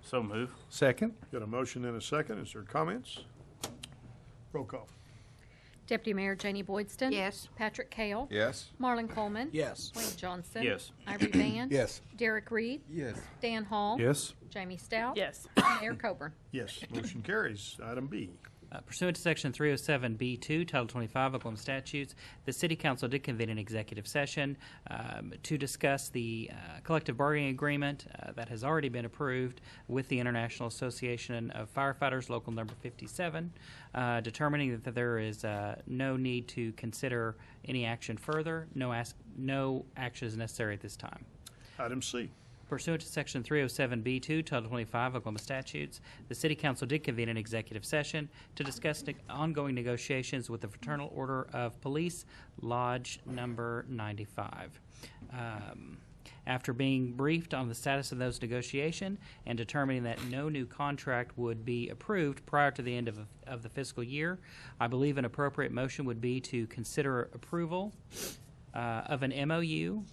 So move. Second. Got a motion and a second. Is there comments? Roll call. Deputy Mayor Janie Boydston. Yes. Patrick Kale. Yes. Marlon Coleman. Yes. Wayne Johnson. Yes. Ivory Van. Yes. Derek Reed. Yes. Dan Hall. Yes. Jamie Stout. Yes. Mayor Coburn. Yes, motion carries. Item B. Pursuant to Section 307B2, Title 25 Oklahoma Statutes, the City Council did convene an executive session to discuss the collective bargaining agreement that has already been approved with the International Association of Firefighters, Local Number 57, determining that there is no need to consider any action further. No action is necessary at this time. Item C. Pursuant to Section 307B2, Title 25 Oklahoma Statutes, the City Council did convene an executive session to discuss ongoing negotiations with the Fraternal Order of Police, Lodge Number 95. After being briefed on the status of those negotiations and determining that no new contract would be approved prior to the end of the fiscal year, I believe an appropriate motion would be to consider approval of an MOU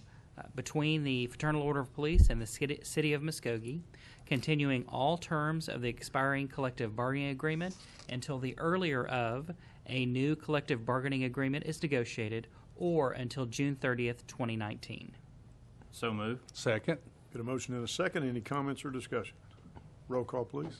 between the Fraternal Order of Police and the City of Muskogee, continuing all terms of the expiring collective bargaining agreement until the earlier of a new collective bargaining agreement is negotiated or until June 30th, 2019. So moved. Second. Got a motion and a second. Any comments or discussion? Roll call, please.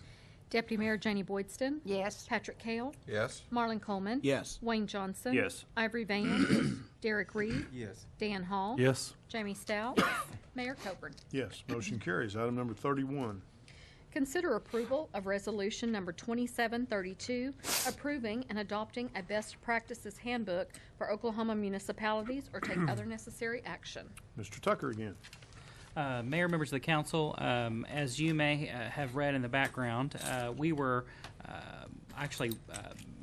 Deputy Mayor Janie Boydston. Yes. Patrick Cale. Yes. Marlon Coleman. Yes. Wayne Johnson. Yes. Ivory Van. Derek Reed. Yes. Dan Hall. Yes. Jamie Stout. Mayor Coburn. Yes, motion carries. Item number 31. Consider approval of Resolution Number 2732, approving and adopting a best practices handbook for Oklahoma municipalities or take other necessary action. Mr. Tucker again. Mayor, members of the council, as you may have read in the background, we were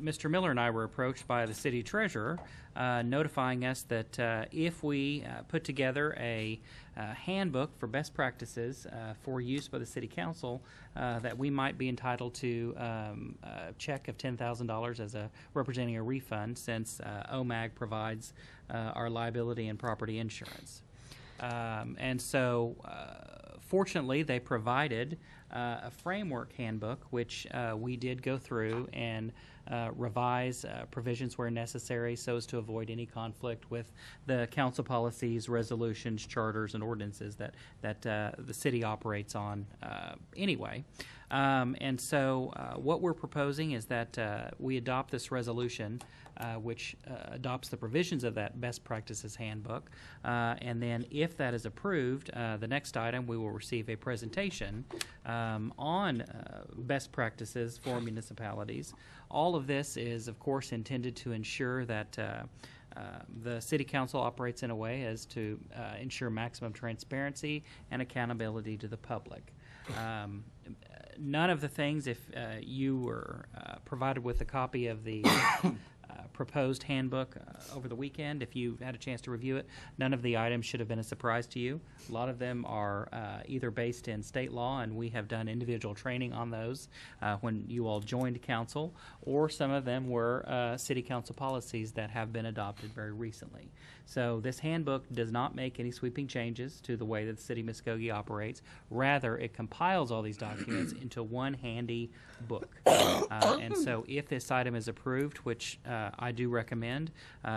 Mr. Miller and I were approached by the city treasurer notifying us that if we put together a handbook for best practices for use by the city council, that we might be entitled to a check of $10,000 as representing a refund, since OMAG provides our liability and property insurance. And so, fortunately, they provided a framework handbook, which we did go through and revise provisions where necessary so as to avoid any conflict with the council policies, resolutions, charters, and ordinances that the city operates on anyway. And so what we're proposing is that we adopt this resolution, which adopts the provisions of that best practices handbook. And then if that is approved, the next item, we will receive a presentation on best practices for municipalities. All of this is, of course, intended to ensure that the City Council operates in a way as to ensure maximum transparency and accountability to the public. None of the things, if you were provided with a copy of the proposed handbook over the weekend, if you had a chance to review it, none of the items should have been a surprise to you. A lot of them are either based in state law, and we have done individual training on those when you all joined council, or some of them were city council policies that have been adopted very recently. So this handbook does not make any sweeping changes to the way that the city of Muskogee operates. Rather, it compiles all these documents into one handy book. And so if this item is approved, which I do recommend,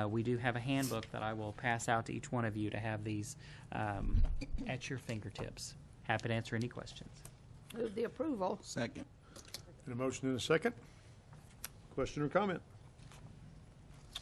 we do have a handbook that I will pass out to each one of you to have these at your fingertips. Happy to answer any questions. Move the approval. Second. And a motion and a second. Question or comment?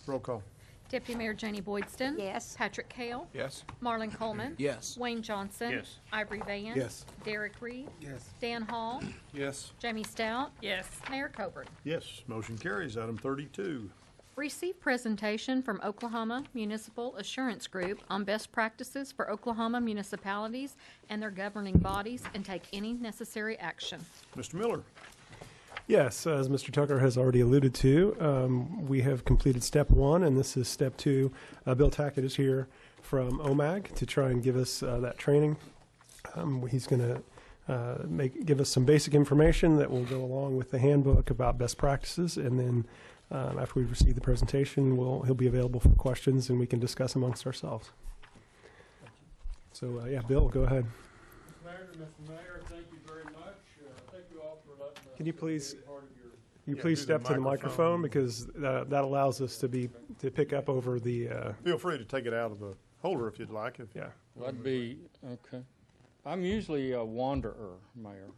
Roll call. Deputy Mayor Janie Boydston. Yes. Patrick Cale. Yes. Marlon Coleman. Yes. Wayne Johnson. Yes. Ivory Van. Yes. Derek Reed. Yes. Dan Hall. Yes. Jamie Stout. Yes. Mayor Coburn. Yes, motion carries. Item 32. Receive presentation from Oklahoma Municipal Assurance Group on best practices for Oklahoma municipalities and their governing bodies and take any necessary action. Mr. Miller. Yes, as Mr. Tucker has already alluded to, we have completed step one, and this is step two. Bill Tackett is here from OMAG to try and give us that training. He's going to give us some basic information that will go along with the handbook about best practices, and then after we receive the presentation, he'll be available for questions, and we can discuss amongst ourselves. So, yeah, Bill, go ahead. Mr. Mayor, thank you very much. Thank you all for letting us Can you please, be part of your... please step to the microphone, because that allows us to pick up over the. Feel free to take it out of the holder if you'd like. Yeah. That'd be, okay. I'm usually a wanderer, Mayor.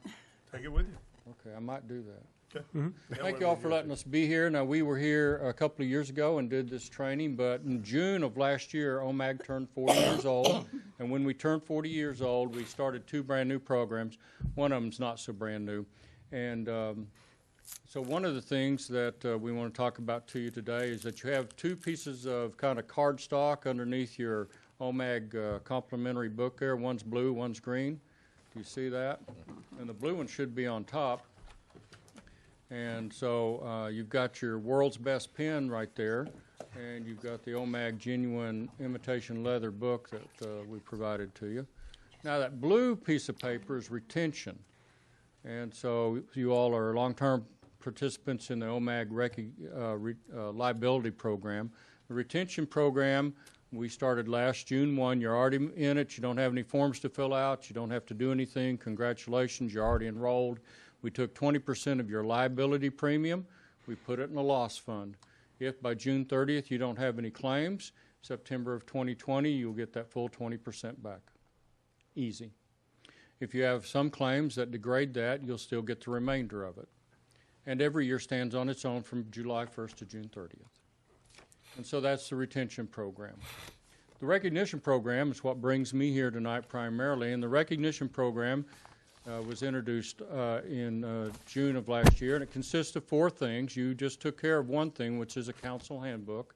Take it with you. Okay, I might do that. Thank you all for letting us be here. Now, we were here a couple of years ago and did this training, but in June of last year, OMAG turned 40 years old. And when we turned 40 years old, we started 2 brand new programs. One of them's not so brand new. And so one of the things that we want to talk about to you today is that you have 2 pieces of kind of cardstock underneath your OMAG complimentary book there. One's blue, one's green. Do you see that? And the blue one should be on top. And so you've got your world's best pen right there, and you've got the OMAG genuine imitation leather book that we provided to you. Now that blue piece of paper is retention. And so you all are long-term participants in the OMAG liability program. The retention program, we started last June 1. You're already in it. You don't have any forms to fill out. You don't have to do anything. Congratulations, you're already enrolled. We took 20% of your liability premium. We put it in a loss fund. If by June 30th you don't have any claims, September of 2020, you'll get that full 20% back. Easy. If you have some claims that degrade that, you'll still get the remainder of it. And every year stands on its own from July 1st to June 30th. And so that's the retention program. The recognition program is what brings me here tonight primarily, and the recognition program was introduced in June of last year, and it consists of 4 things. You just took care of one thing, which is a council handbook.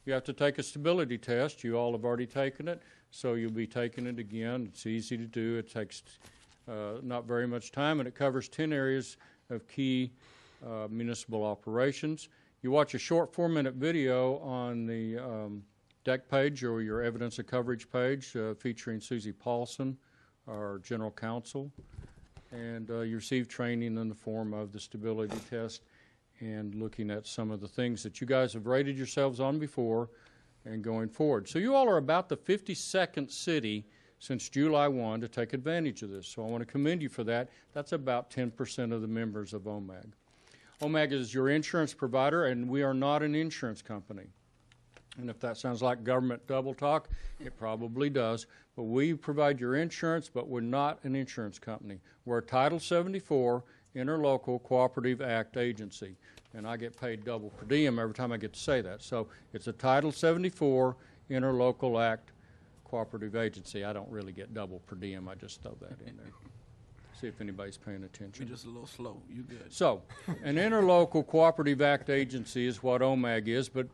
You have to take a stability test. You all have already taken it, so you'll be taking it again. It's easy to do. It takes not very much time, and it covers 10 areas of key municipal operations. You watch a short 4-minute video on the deck page or your evidence of coverage page featuring Susie Paulson, our general counsel, and you receive training in the form of the stability test and looking at some of the things that you guys have rated yourselves on before and going forward. So you all are about the 52nd city since July 1 to take advantage of this. So I want to commend you for that. That's about 10% of the members of OMAG. OMAG is your insurance provider, and we are not an insurance company. And if that sounds like government double talk, it probably does. But we provide your insurance, but we're not an insurance company. We're a Title 74 Interlocal Cooperative Act agency. And I get paid double per diem every time I get to say that. So it's a Title 74 Interlocal Act cooperative agency. I don't really get double per diem. I just throw that in there. See if anybody's paying attention. You're just a little slow. You good. So, an interlocal cooperative act agency is what OMAG is, but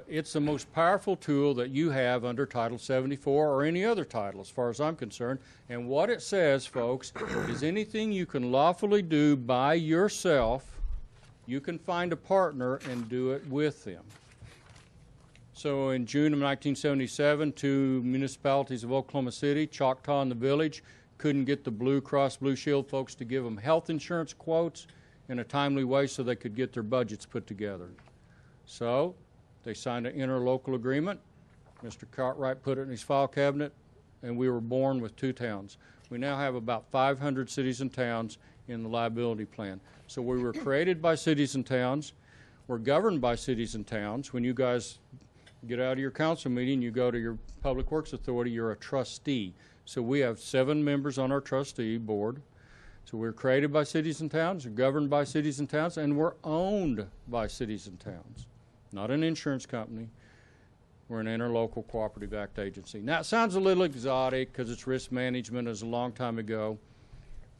it's the most powerful tool that you have under Title 74 or any other title, as far as I'm concerned. And what it says, folks, is anything you can lawfully do by yourself, you can find a partner and do it with them. So, in June of 1977, 2 municipalities of Oklahoma City, Choctaw and the Village, couldn't get the Blue Cross Blue Shield folks to give them health insurance quotes in a timely way so they could get their budgets put together. So they signed an interlocal agreement. Mr. Cartwright put it in his file cabinet, and we were born with 2 towns. We now have about 500 cities and towns in the liability plan. So we were created by cities and towns. We're governed by cities and towns. When you guys get out of your council meeting, you go to your Public Works Authority, you're a trustee. So we have 7 members on our trustee board. So we're created by cities and towns, we're governed by cities and towns, and we're owned by cities and towns. Not an insurance company. We're an interlocal cooperative act agency. Now, it sounds a little exotic because it's risk management. It was a long time ago.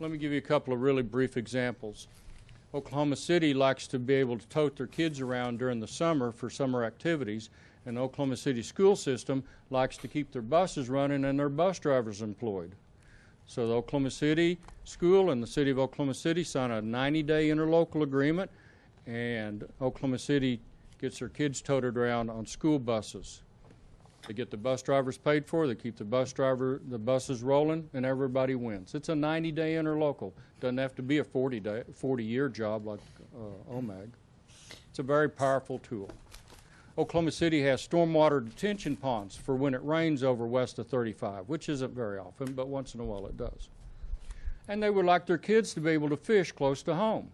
Let me give you a couple of really brief examples. Oklahoma City likes to be able to tote their kids around during the summer for summer activities. And the Oklahoma City school system likes to keep their buses running and their bus drivers employed. So the Oklahoma City school and the city of Oklahoma City sign a 90-day interlocal agreement, and Oklahoma City gets their kids toted around on school buses. They get the bus drivers paid for, they keep the buses rolling, and everybody wins. It's a 90-day interlocal. Doesn't have to be a 40-year job like OMAG. It's a very powerful tool. Oklahoma City has stormwater detention ponds for when it rains over west of 35, which isn't very often, but once in a while it does. And they would like their kids to be able to fish close to home.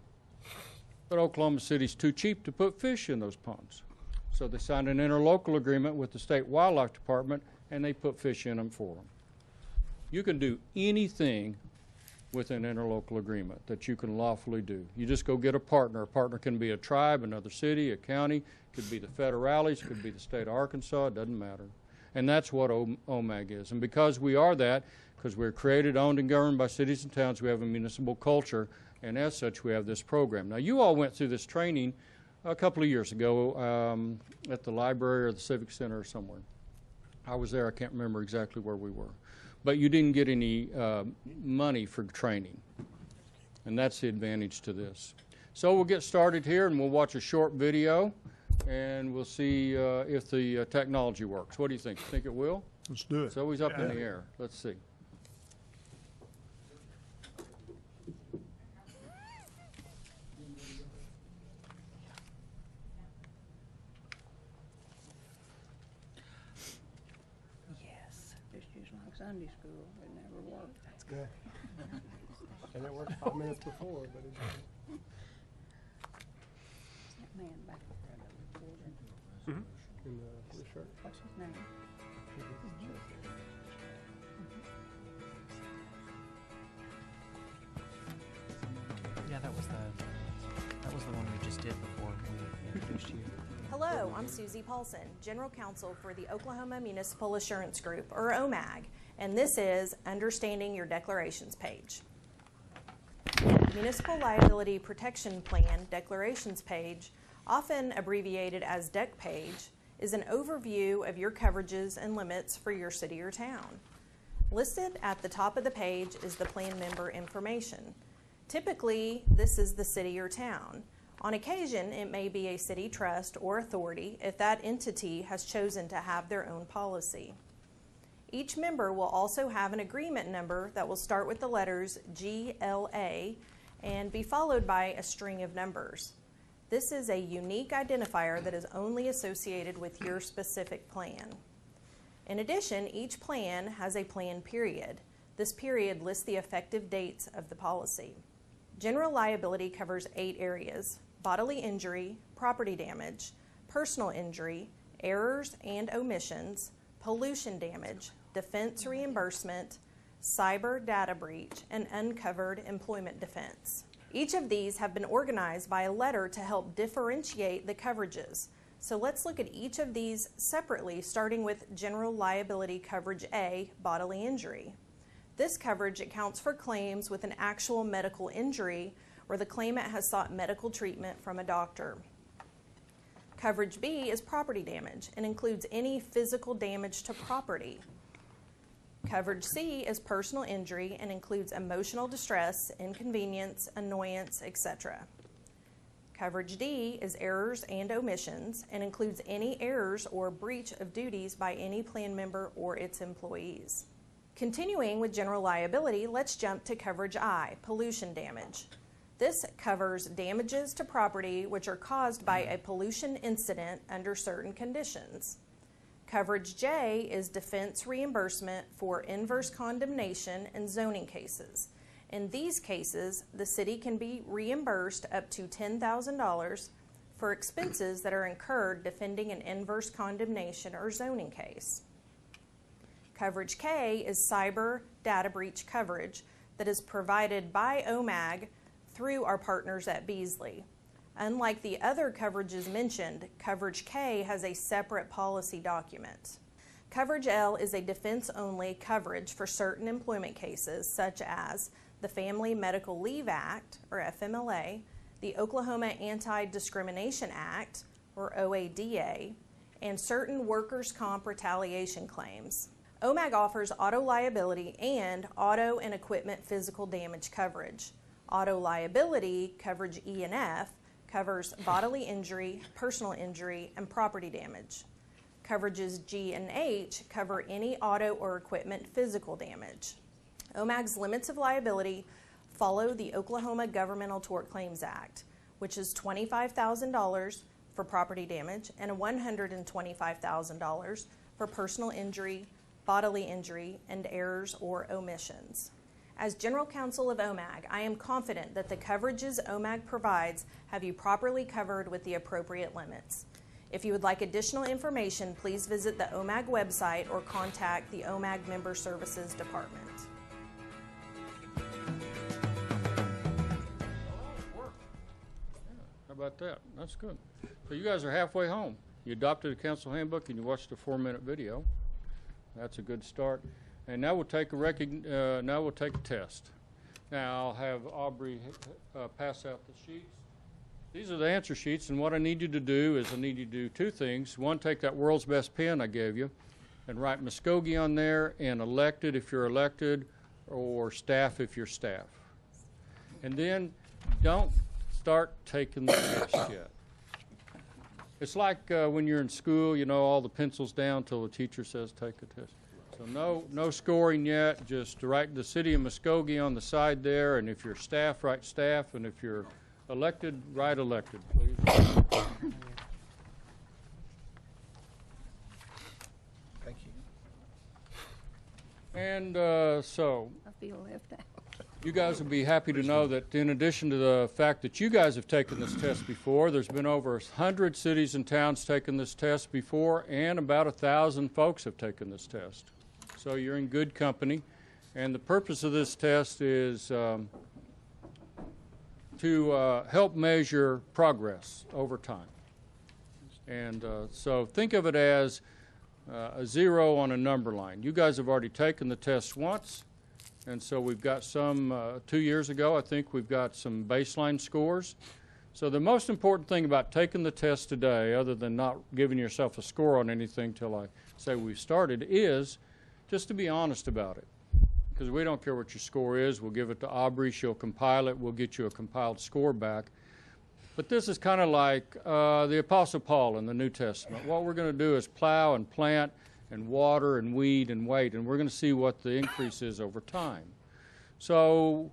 But Oklahoma City's too cheap to put fish in those ponds. So they signed an interlocal agreement with the State Wildlife Department, and they put fish in them for them. You can do anything with an interlocal agreement that you can lawfully do. You just go get a partner. A partner can be a tribe, another city, a county, could be the federales, could be the state of Arkansas, it doesn't matter. And that's what OMAG is. And because we are that, because we're created, owned, and governed by cities and towns, we have a municipal culture, and as such, we have this program. Now, you all went through this training a couple of years ago at the library or the Civic Center or somewhere. I was there. I can't remember exactly where we were. But you didn't get any money for training, and that's the advantage to this. So we'll get started here, and we'll watch a short video, and we'll see if the technology works. What do you think? You think it will? Let's do it. It's always up in the air. Let's see. Just use like Sunday school, it never worked. That's good. And it worked 5 minutes before, but it's. That man back there that reported. In the blue shirt. What's his name? Yeah, that was the one we just did before we introduced you. Hello, I'm Susie Paulson, General Counsel for the Oklahoma Municipal Assurance Group, or OMAG, and this is Understanding Your Declarations page. The Municipal Liability Protection Plan Declarations page, often abbreviated as DEC page, is an overview of your coverages and limits for your city or town. Listed at the top of the page is the plan member information. Typically, this is the city or town. On occasion, it may be a city trust or authority if that entity has chosen to have their own policy. Each member will also have an agreement number that will start with the letters GLA and be followed by a string of numbers. This is a unique identifier that is only associated with your specific plan. In addition, each plan has a plan period. This period lists the effective dates of the policy. General liability covers 8 areas: bodily injury, property damage, personal injury, errors and omissions, pollution damage, defense reimbursement, cyber data breach, and uncovered employment defense. Each of these have been organized by a letter to help differentiate the coverages. So let's look at each of these separately, starting with general liability coverage A, bodily injury. This coverage accounts for claims with an actual medical injury where the claimant has sought medical treatment from a doctor. Coverage B is property damage and includes any physical damage to property. Coverage C is personal injury and includes emotional distress, inconvenience, annoyance, etc. Coverage D is errors and omissions and includes any errors or breach of duties by any plan member or its employees. Continuing with general liability, let's jump to coverage I, pollution damage. This covers damages to property which are caused by a pollution incident under certain conditions. Coverage J is defense reimbursement for inverse condemnation and zoning cases. In these cases, the city can be reimbursed up to $10,000 for expenses that are incurred defending an inverse condemnation or zoning case. Coverage K is cyber data breach coverage that is provided by OMAG through our partners at Beasley. Unlike the other coverages mentioned, Coverage K has a separate policy document. Coverage L is a defense-only coverage for certain employment cases such as the Family Medical Leave Act, or FMLA, the Oklahoma Anti-Discrimination Act, or OADA, and certain workers' comp retaliation claims. OMAG offers auto liability and auto and equipment physical damage coverage. Auto liability, coverage E and F, covers bodily injury, personal injury, and property damage. Coverages G and H cover any auto or equipment physical damage. OMAG's limits of liability follow the Oklahoma Governmental Tort Claims Act, which is $25,000 for property damage and $125,000 for personal injury, bodily injury, and errors or omissions. As General Counsel of OMAG, I am confident that the coverages OMAG provides have you properly covered with the appropriate limits. If you would like additional information, please visit the OMAG website or contact the OMAG Member Services Department. about that? That's good. So you guys are halfway home. You adopted a council handbook and you watched a 4-minute video. That's a good start. And now we'll take a test. Now I'll have Aubrey pass out the sheets. These are the answer sheets, and what I need you to do is I need you to do 2 things. One, take that world's best pen I gave you and write Muskogee on there, and elected if you're elected, or staff if you're staff. And then don't start taking the test yet. It's like when you're in school, you know, all the pencils down till the teacher says take a test. So no scoring yet, just write the city of Muskogee on the side there, and if you're staff, write staff, and if you're elected, write elected, please. Thank you. And so I feel left out. you guys will be happy to know that in addition to the fact that you guys have taken this test before, there's been over 100 cities and towns taking this test before, and about 1,000 folks have taken this test. So you're in good company. And the purpose of this test is to help measure progress over time. And so think of it as a 0 on a number line. You guys have already taken the test once, and so we've got some, 2 years ago, I think we've got some baseline scores. So the most important thing about taking the test today, other than not giving yourself a score on anything till I say we've started, is just to be honest about it. Because we don't care what your score is. We'll give it to Aubrey. She'll compile it. We'll get you a compiled score back. But this is kind of like the Apostle Paul in the New Testament. What we're going to do is plow and plant and water and weed and wait, and we're going to see what the increase is over time. So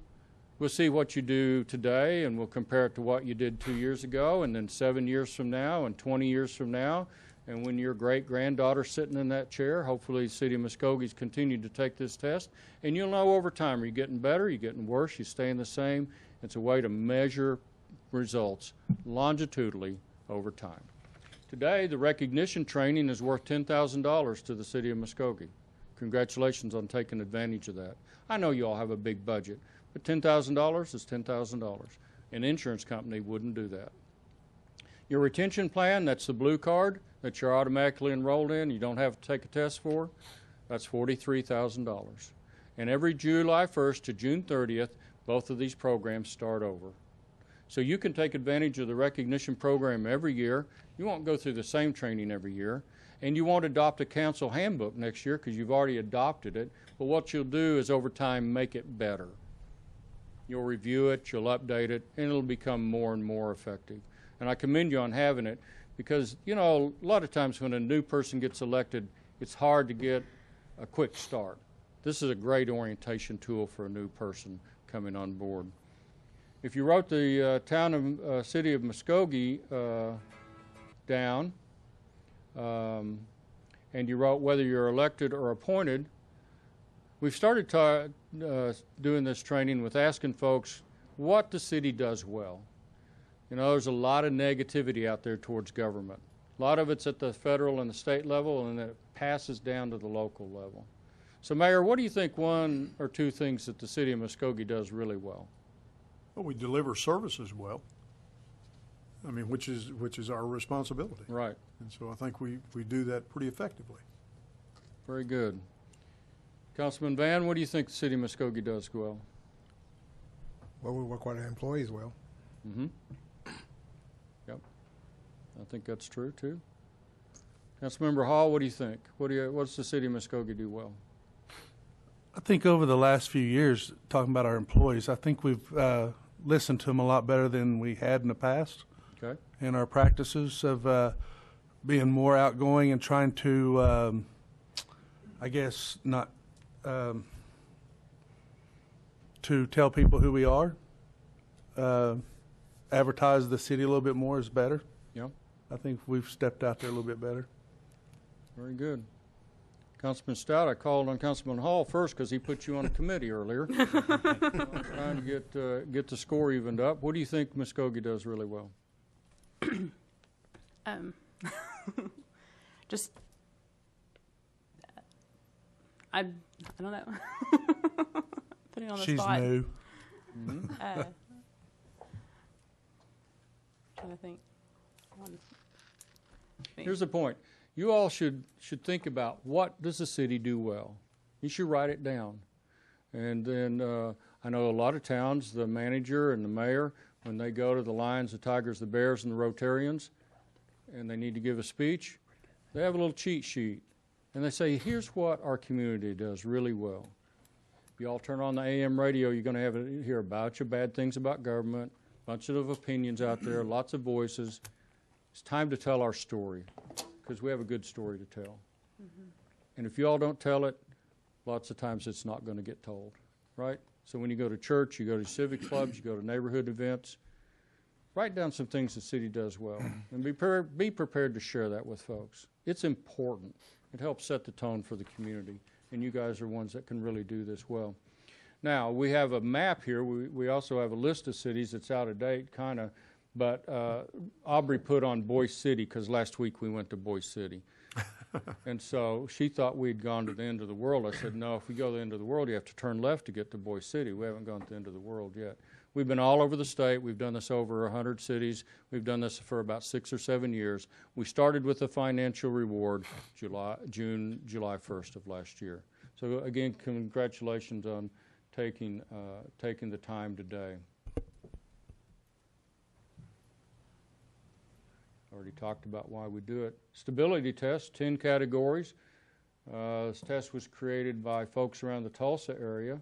we'll see what you do today, and we'll compare it to what you did 2 years ago, and then 7 years from now, and 20 years from now. And when your great-granddaughter's sitting in that chair, hopefully the City of Muskogee's continued to take this test, and you'll know over time, are you getting better, are you getting worse, you staying the same? It's a way to measure results longitudinally over time. Today, the recognition training is worth $10,000 to the City of Muskogee. Congratulations on taking advantage of that. I know you all have a big budget, but $10,000 is $10,000. An insurance company wouldn't do that. Your retention plan, that's the blue card that you're automatically enrolled in, you don't have to take a test for, that's $43,000. And every July 1st to June 30th, both of these programs start over. So you can take advantage of the recognition program every year. You won't go through the same training every year. And you won't adopt a council handbook next year because you've already adopted it. But what you'll do is over time make it better. You'll review it, you'll update it, and it'll become more and more effective. And I commend you on having it because, you know, a lot of times when a new person gets elected, it's hard to get a quick start. This is a great orientation tool for a new person coming on board. If you wrote the city of Muskogee down, and you wrote whether you're elected or appointed, we've started doing this training with asking folks what the city does well. You know, there's a lot of negativity out there towards government. A lot of it's at the federal and the state level, and then it passes down to the local level. So, Mayor, what do you think 1 or 2 things that the city of Muskogee does really well? Well, we deliver services well. I mean, which is our responsibility. Right. And so I think we do that pretty effectively. Very good. Councilman Van, what do you think the city of Muskogee does well? Well, we work with our employees well. Mm-hmm. Yep. I think that's true, too. Councilmember Hall, what do you think? What's the city of Muskogee do well? I think over the last few years, talking about our employees, I think we've listened to them a lot better than we had in the past. Okay. In our practices of being more outgoing and trying to, I guess, not to tell people who we are. Advertise the city a little bit more is better. Yeah. I think we've stepped out there a little bit better. Very good. Councilman Stout, I called on Councilman Hall first because he put you on a committee earlier. Trying to get the score evened up. What do you think Muskogee does really well? Just, I don't know. Putting on the She's spot. new. Mm-hmm. trying to think. Here's the point. You all should think about, what does the city do well? You should write it down. And then I know a lot of towns, the manager and the mayor, when they go to the Lions, the Tigers, the Bears, and the Rotarians, and they need to give a speech, they have a little cheat sheet. And they say, here's what our community does really well. If you all turn on the AM radio, you're going to hear a bunch of bad things about government, a bunch of opinions out there, lots of voices. It's time to tell our story, because we have a good story to tell. And if you all don't tell it, lots of times it's not going to get told, right? So when you go to church, you go to civic clubs, you go to neighborhood events, write down some things the city does well, and be prepared to share that with folks. It's important. It helps set the tone for the community, and you guys are ones that can really do this well. Now, we have a map here. We also have a list of cities that's out of date, kind of, but Aubrey put on Boise City because last week we went to Boise City. And so she thought we'd gone to the end of the world. I said, no, if we go to the end of the world, you have to turn left to get to Boise City. We haven't gone to the end of the world yet. We've been all over the state. We've done this over 100 cities. We've done this for about 6 or 7 years. We started with a financial reward July 1st of last year. So again, congratulations on taking the time today. Already talked about why we do it. Stability test, 10 categories. This test was created by folks around the Tulsa area.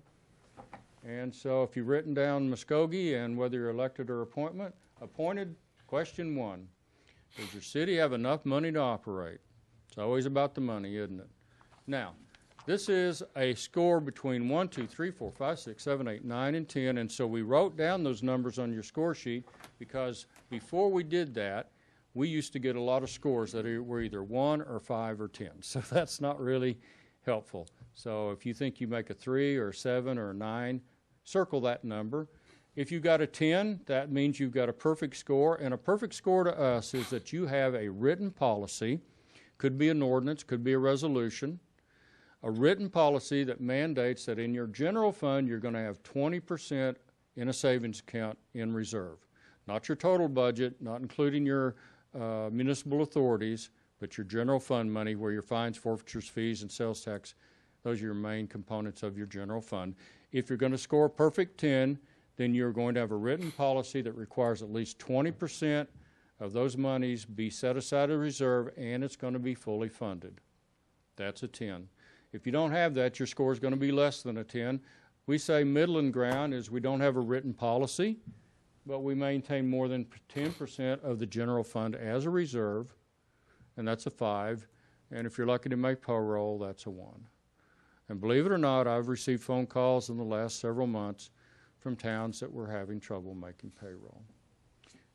And so if you've written down Muskogee and whether you're elected or appointed, question 1. Does your city have enough money to operate? It's always about the money, isn't it? Now, this is a score between 1, 2, 3, 4, 5, 6, 7, 8, 9, and 10. And so we wrote down those numbers on your score sheet because before we did that, we used to get a lot of scores that were either 1 or 5 or 10. So that's not really helpful. So if you think you make a 3 or a 7 or a 9, circle that number. If you got a 10, that means you've got a perfect score. And a perfect score to us is that you have a written policy, could be an ordinance, could be a resolution, a written policy that mandates that in your general fund you're going to have 20% in a savings account in reserve. Not your total budget, not including your municipal authorities, but your general fund money where your fines, forfeitures, fees, and sales tax, those are your main components of your general fund. If you're going to score a perfect 10, then you're going to have a written policy that requires at least 20% of those monies be set aside in reserve, and it's going to be fully funded. That's a 10. If you don't have that, your score is going to be less than a 10. We say middle ground is we don't have a written policy, but we maintain more than 10% of the general fund as a reserve, and that's a 5. And if you're lucky to make payroll, that's a 1. And believe it or not, I've received phone calls in the last several months from towns that were having trouble making payroll.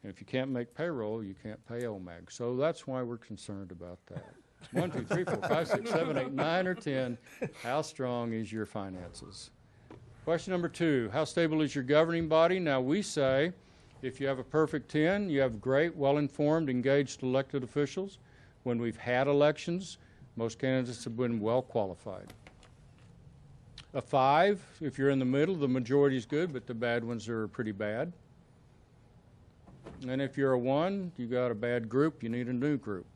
And if you can't make payroll, you can't pay OMAG. So that's why we're concerned about that. 1, 2, 3, 4, 5, 6, 7, 8, 9, or 10. How strong is your finances? Question number 2, how stable is your governing body? Now we say if you have a perfect 10, you have great, well-informed, engaged elected officials. When we've had elections, most candidates have been well qualified. A 5, if you're in the middle, the majority is good, but the bad ones are pretty bad. And if you're a 1, you got a bad group, you need a new group.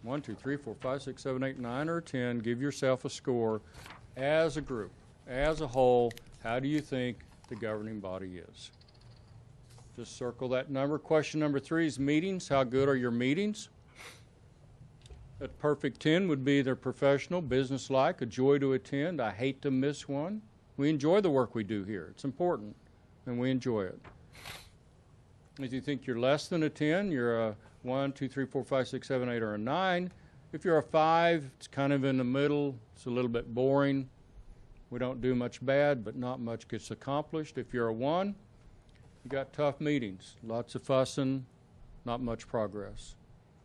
1, 2, 3, 4, 5, 6, 7, 8, 9, or 10. Give yourself a score as a group, as a whole. How do you think the governing body is? Just circle that number. Question number 3 is meetings. How good are your meetings? A perfect 10 would be they're professional, business-like, a joy to attend. I hate to miss one. We enjoy the work we do here. It's important, and we enjoy it. If you think you're less than a 10, you're a 1, 2, 3, 4, 5, 6, 7, 8, or a 9. If you're a 5, it's kind of in the middle. It's a little bit boring. We don't do much bad, but not much gets accomplished. If you're a 1, you got tough meetings, lots of fussing, not much progress.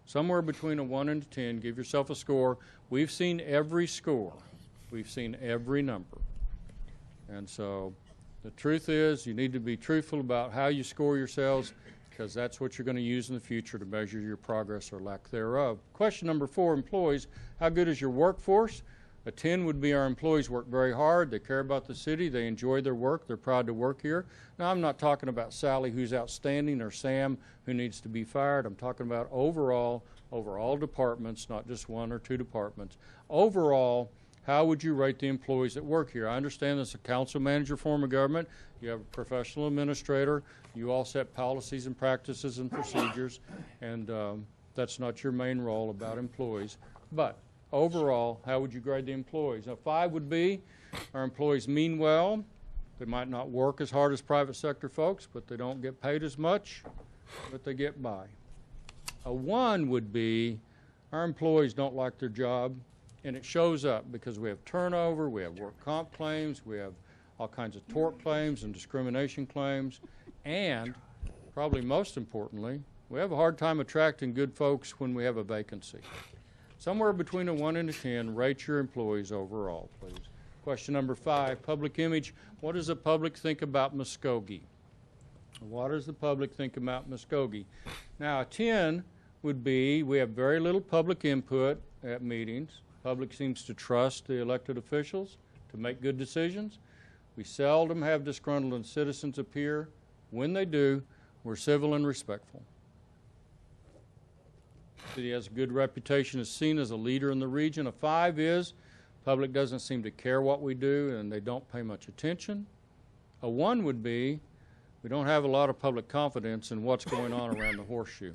Somewhere between a 1 and a 10, give yourself a score. We've seen every score. We've seen every number. And so the truth is you need to be truthful about how you score yourselves because that's what you're going to use in the future to measure your progress or lack thereof. Question number 4, employees. How good is your workforce? A 10 would be our employees work very hard, they care about the city, they enjoy their work, they're proud to work here. Now, I'm not talking about Sally, who's outstanding, or Sam, who needs to be fired. I'm talking about overall, over all departments, not just one or two departments. Overall, how would you rate the employees that work here? I understand this is a council manager form of government. You have a professional administrator. You all set policies and practices and procedures, and that's not your main role about employees. But overall, how would you grade the employees? Now, 5 would be our employees mean well. They might not work as hard as private sector folks, but they don't get paid as much, but they get by. A 1 would be our employees don't like their job, and it shows up because we have turnover, we have work comp claims, we have all kinds of tort claims and discrimination claims, and probably most importantly, we have a hard time attracting good folks when we have a vacancy. Somewhere between a 1 and a 10, rate your employees overall, please. Question number 5, public image. What does the public think about Muskogee? What does the public think about Muskogee? Now, a 10 would be we have very little public input at meetings. Public seems to trust the elected officials to make good decisions. We seldom have disgruntled citizens appear. When they do, we're civil and respectful. The city has a good reputation, is seen as a leader in the region. A 5 is public doesn't seem to care what we do and they don't pay much attention. A 1 would be we don't have a lot of public confidence in what's going on around the horseshoe.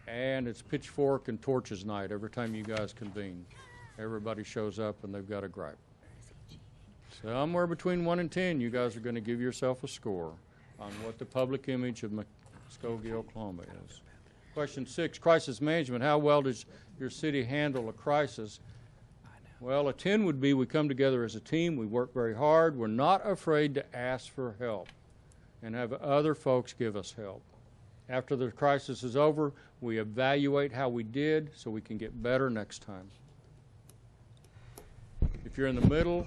And it's pitchfork and torches night every time you guys convene. Everybody shows up and they've got a gripe. Somewhere between 1 and 10, you guys are going to give yourself a score on what the public image of Muskogee, Oklahoma is. Question 6, crisis management. How well does your city handle a crisis? Well, a 10 would be we come together as a team, we work very hard, we're not afraid to ask for help and have other folks give us help. After the crisis is over, we evaluate how we did so we can get better next time. If you're in the middle,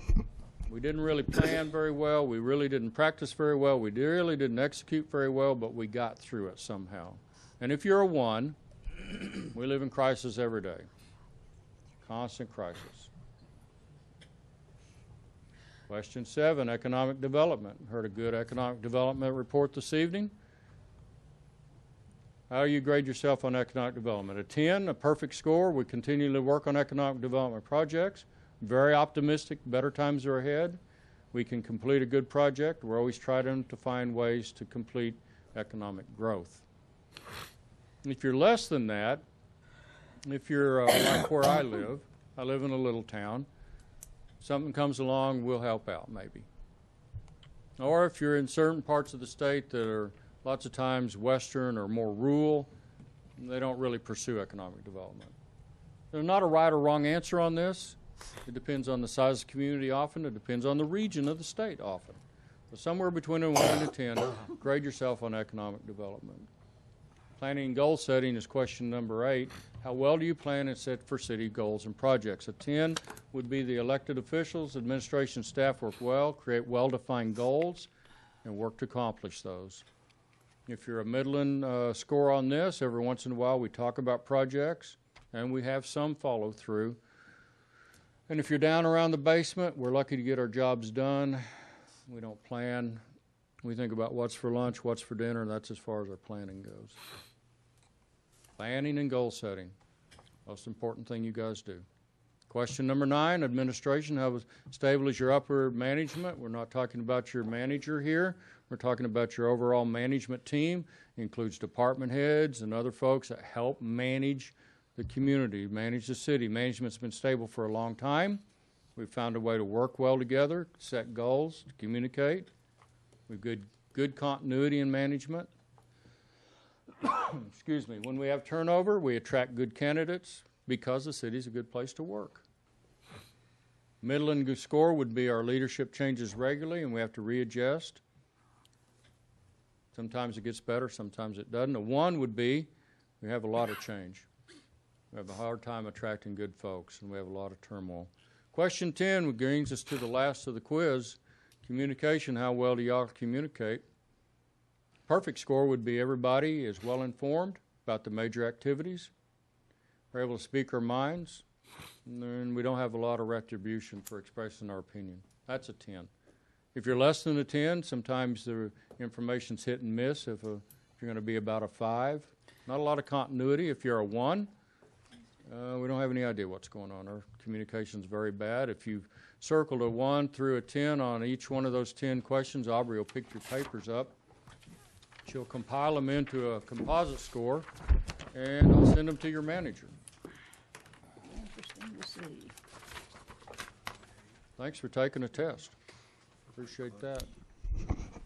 we didn't really plan very well, we really didn't practice very well, we really didn't execute very well, but we got through it somehow. And if you're a 1, we live in crisis every day. Constant crisis. Question 7, economic development. Heard a good economic development report this evening. How do you grade yourself on economic development? A 10, a perfect score. We continually work on economic development projects. Very optimistic, better times are ahead. We can complete a good project. We're always trying to find ways to complete economic growth. If you're less than that, if you're like where I live in a little town, something comes along, we'll help out maybe. Or if you're in certain parts of the state that are lots of times western or more rural, they don't really pursue economic development. There's not a right or wrong answer on this. It depends on the size of the community often. It depends on the region of the state often. But somewhere between a 1 and a 10, grade yourself on economic development. Planning and goal setting is question number 8. How well do you plan and set for city goals and projects? A 10 would be the elected officials, administration staff work well, create well-defined goals, and work to accomplish those. If you're a middling score on this, every once in a while we talk about projects, and we have some follow-through. And if you're down around the basement, we're lucky to get our jobs done. We don't plan. We think about what's for lunch, what's for dinner, and that's as far as our planning goes. Planning and goal setting, most important thing you guys do. Question number 9, administration. How stable is your upper management? We're not talking about your manager here. We're talking about your overall management team. It includes department heads and other folks that help manage the community, manage the city. Management's been stable for a long time. We've found a way to work well together, set goals, communicate. We've good continuity in management. Excuse me. When we have turnover, we attract good candidates because the city's a good place to work. Middle and good score would be our leadership changes regularly and we have to readjust. Sometimes it gets better, sometimes it doesn't. A 1 would be we have a lot of change. We have a hard time attracting good folks and we have a lot of turmoil. Question 10 brings us to the last of the quiz. Communication, how well do y'all communicate? Perfect score would be everybody is well informed about the major activities. We're able to speak our minds, then we don't have a lot of retribution for expressing our opinion. That's a 10. If you're less than a 10, sometimes the information's hit and miss. If you're going to be about a 5, not a lot of continuity. If you're a 1, we don't have any idea what's going on. Our communication's very bad. If you've circled a 1 through a 10 on each one of those 10 questions, Aubrey will pick your papers up. She'll compile them into a composite score, and I'll send them to your manager. Interesting to see. Thanks for taking a test. Appreciate that.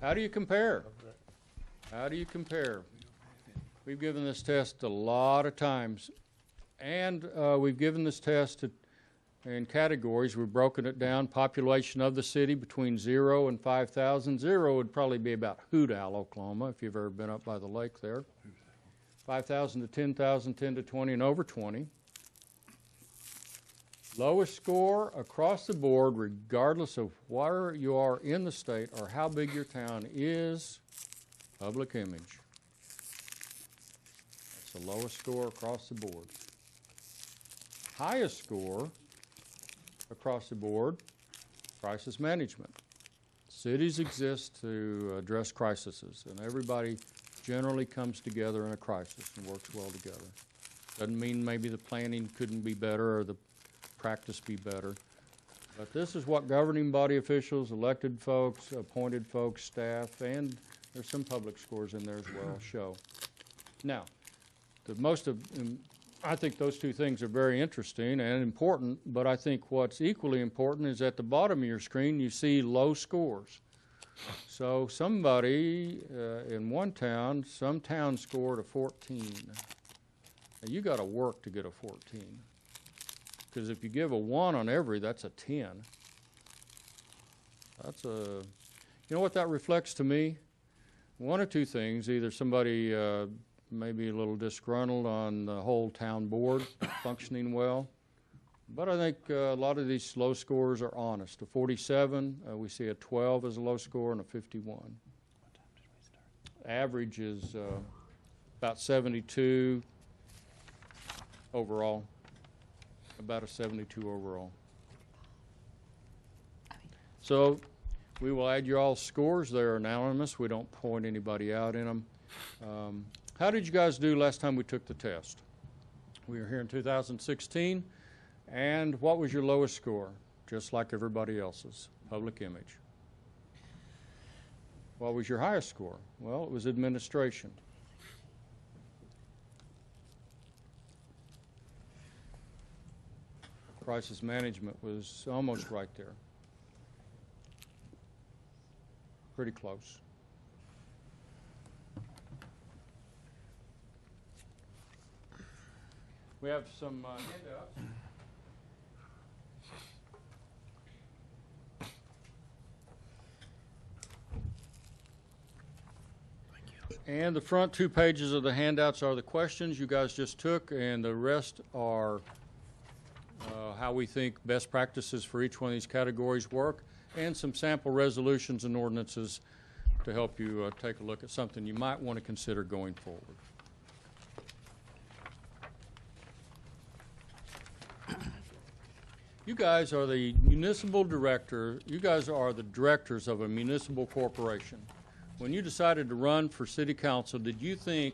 How do you compare? How do you compare? We've given this test a lot of times, and we've given this test in categories. We've broken it down. Population of the city between 0 and 5,000. 0 would probably be about Hoodow, Oklahoma, if you've ever been up by the lake there. 5,000 to 10,000, 10 to 20, and over 20. Lowest score across the board, regardless of where you are in the state or how big your town is, public image. That's the lowest score across the board. Highest score across the board, crisis management. Cities exist to address crises, and everybody generally comes together in a crisis and works well together. Doesn't mean maybe the planning couldn't be better or the practice be better. But this is what governing body officials, elected folks, appointed folks, staff, and there's some public scores in there as well show. Now, I think those two things are very interesting and important, but I think what's equally important is at the bottom of your screen you see low scores. So somebody in one town, some town scored a 14. Now you got to work to get a 14. Because if you give a 1 on every, that's a 10. That's you know what that reflects to me? One or two things. Either somebody maybe a little disgruntled on the whole town board functioning well. But I think a lot of these low scores are honest. A 47, we see a 12 as a low score, and a 51. What time did we start? Average is about 72 overall. About a 72 overall. So we will add your all scores. They're anonymous. We don't point anybody out in them. How did you guys do last time we took the test? We were here in 2016. And what was your lowest score? Just like everybody else's, public image. What was your highest score? Well, it was administration. Crisis management was almost right there. Pretty close. We have some handouts. And the front 2 pages of the handouts are the questions you guys just took, and the rest are how we think best practices for each one of these categories work, and some sample resolutions and ordinances to help you take a look at something you might want to consider going forward. You guys are the municipal director. You guys are the directors of a municipal corporation. When you decided to run for city council, did you think,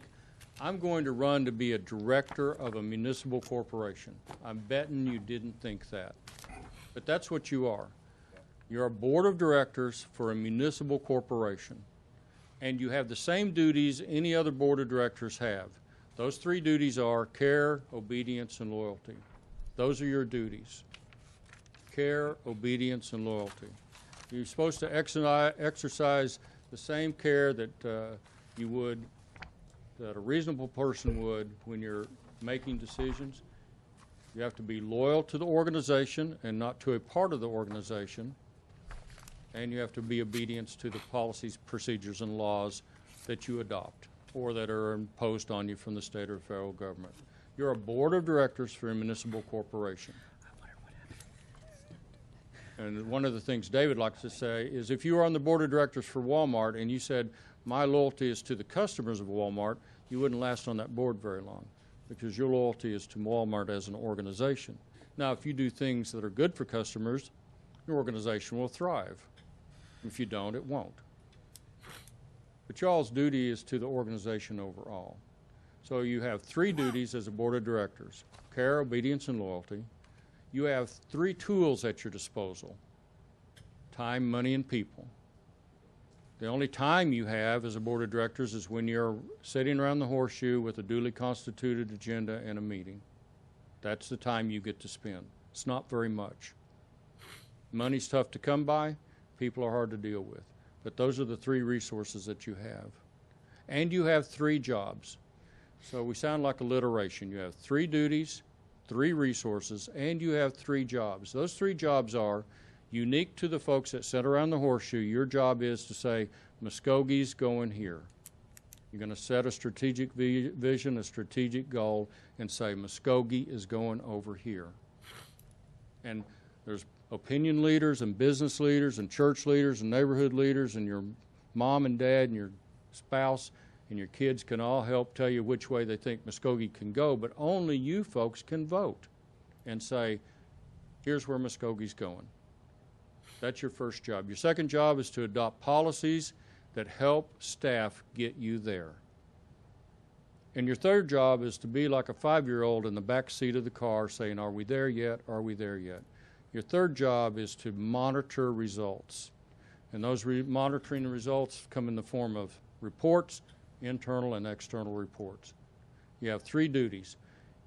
I'm going to run to be a director of a municipal corporation? I'm betting you didn't think that. But that's what you are. You're a board of directors for a municipal corporation. And you have the same duties any other board of directors have. Those 3 duties are care, obedience, and loyalty. Those are your duties. Care, obedience, and loyalty. You're supposed to exercise the same care that you would, that a reasonable person would when you're making decisions. You have to be loyal to the organization and not to a part of the organization. And you have to be obedient to the policies, procedures, and laws that you adopt or that are imposed on you from the state or federal government. You're a board of directors for a municipal corporation. And one of the things David likes to say is if you were on the board of directors for Walmart and you said, my loyalty is to the customers of Walmart, you wouldn't last on that board very long. because your loyalty is to Walmart as an organization. Now, if you do things that are good for customers, your organization will thrive. If you don't, it won't. But y'all's duty is to the organization overall. So you have 3 duties as a board of directors: care, obedience, and loyalty. You have 3 tools at your disposal: time, money, and people. The only time you have as a board of directors is when you're sitting around the horseshoe with a duly constituted agenda and a meeting. That's the time you get to spend. It's not very much. Money's tough to come by. People are hard to deal with. But those are the 3 resources that you have. And you have 3 jobs. So we sound like alliteration. You have 3 duties, 3 resources, and you have 3 jobs. Those 3 jobs are unique to the folks that sit around the horseshoe. Your job is to say, Muskogee's going here. You're going to set a strategic vision, a strategic goal, and say, Muskogee is going over here. And there's opinion leaders and business leaders and church leaders and neighborhood leaders, and your mom and dad and your spouse and your kids can all help tell you which way they think Muskogee can go, but only you folks can vote and say, here's where Muskogee's going. That's your first job. Your second job is to adopt policies that help staff get you there. And your third job is to be like a 5-year-old in the back seat of the car saying, are we there yet? Are we there yet? Your third job is to monitor results. And those monitoring results come in the form of reports, internal and external reports. You have 3 duties.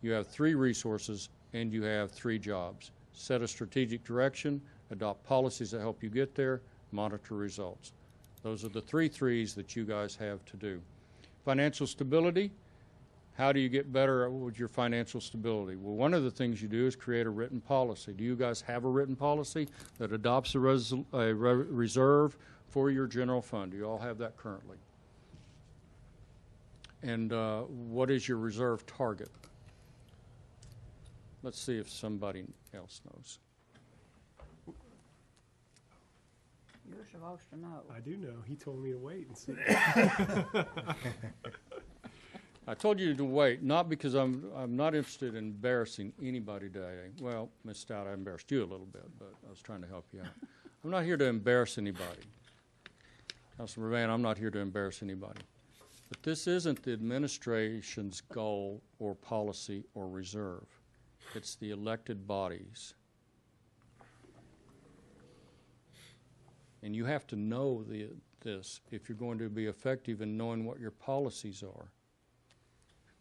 You have 3 resources, and you have 3 jobs. Set a strategic direction, adopt policies that help you get there, monitor results. Those are the 3 threes that you guys have to do. Financial stability. How do you get better with your financial stability? Well, one of the things you do is create a written policy. Do you guys have a written policy that adopts a reserve for your general fund? Do you all have that currently? And what is your reserve target? Let's see if somebody else knows. You're supposed to know. I do know. He told me to wait and see. I told you to wait, not because I'm not interested in embarrassing anybody today. Well, Ms. Stout, I embarrassed you a little bit, but I was trying to help you out. I'm not here to embarrass anybody. Councilman Van, I'm not here to embarrass anybody. But this isn't the administration's goal or policy or reserve. It's the elected bodies. And you have to know this if you're going to be effective in knowing what your policies are.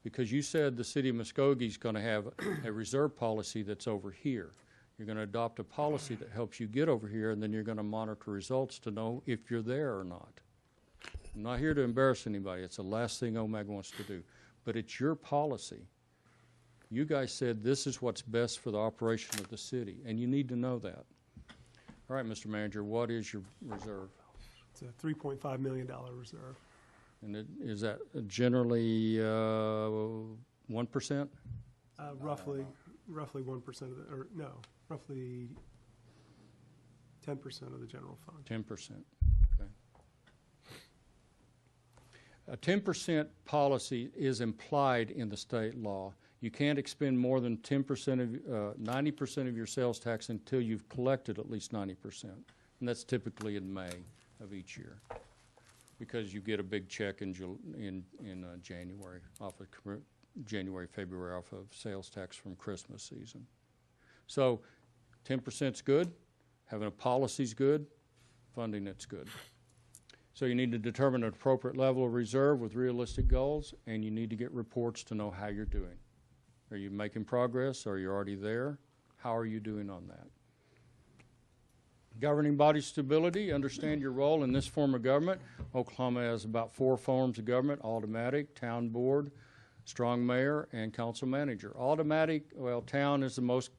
Because you said the city of Muskogee is going to have a reserve policy that's over here. You're going to adopt a policy that helps you get over here, and then you're going to monitor results to know if you're there or not. I'm not here to embarrass anybody. It's the last thing OMAG wants to do. But it's your policy. You guys said this is what's best for the operation of the city, and you need to know that. All right, Mr. Manager, what is your reserve? It's a $3.5 million reserve. And is that generally 1%? Roughly 1% of the, or no, roughly 10% of the general fund. 10%, okay. A 10% policy is implied in the state law. You can't expend more than 10% of, 90% of your sales tax until you've collected at least 90%. And that's typically in May of each year, because you get a big check in January off of January, February off of sales tax from Christmas season. So 10% is good, having a policy is good, funding it's good. So you need to determine an appropriate level of reserve with realistic goals, and you need to get reports to know how you're doing. Are you making progress? Are you already there? How are you doing on that? Governing body stability, understand your role in this form of government. Oklahoma has about 4 forms of government: automatic, town board, strong mayor, and council manager. Automatic, well, town is the most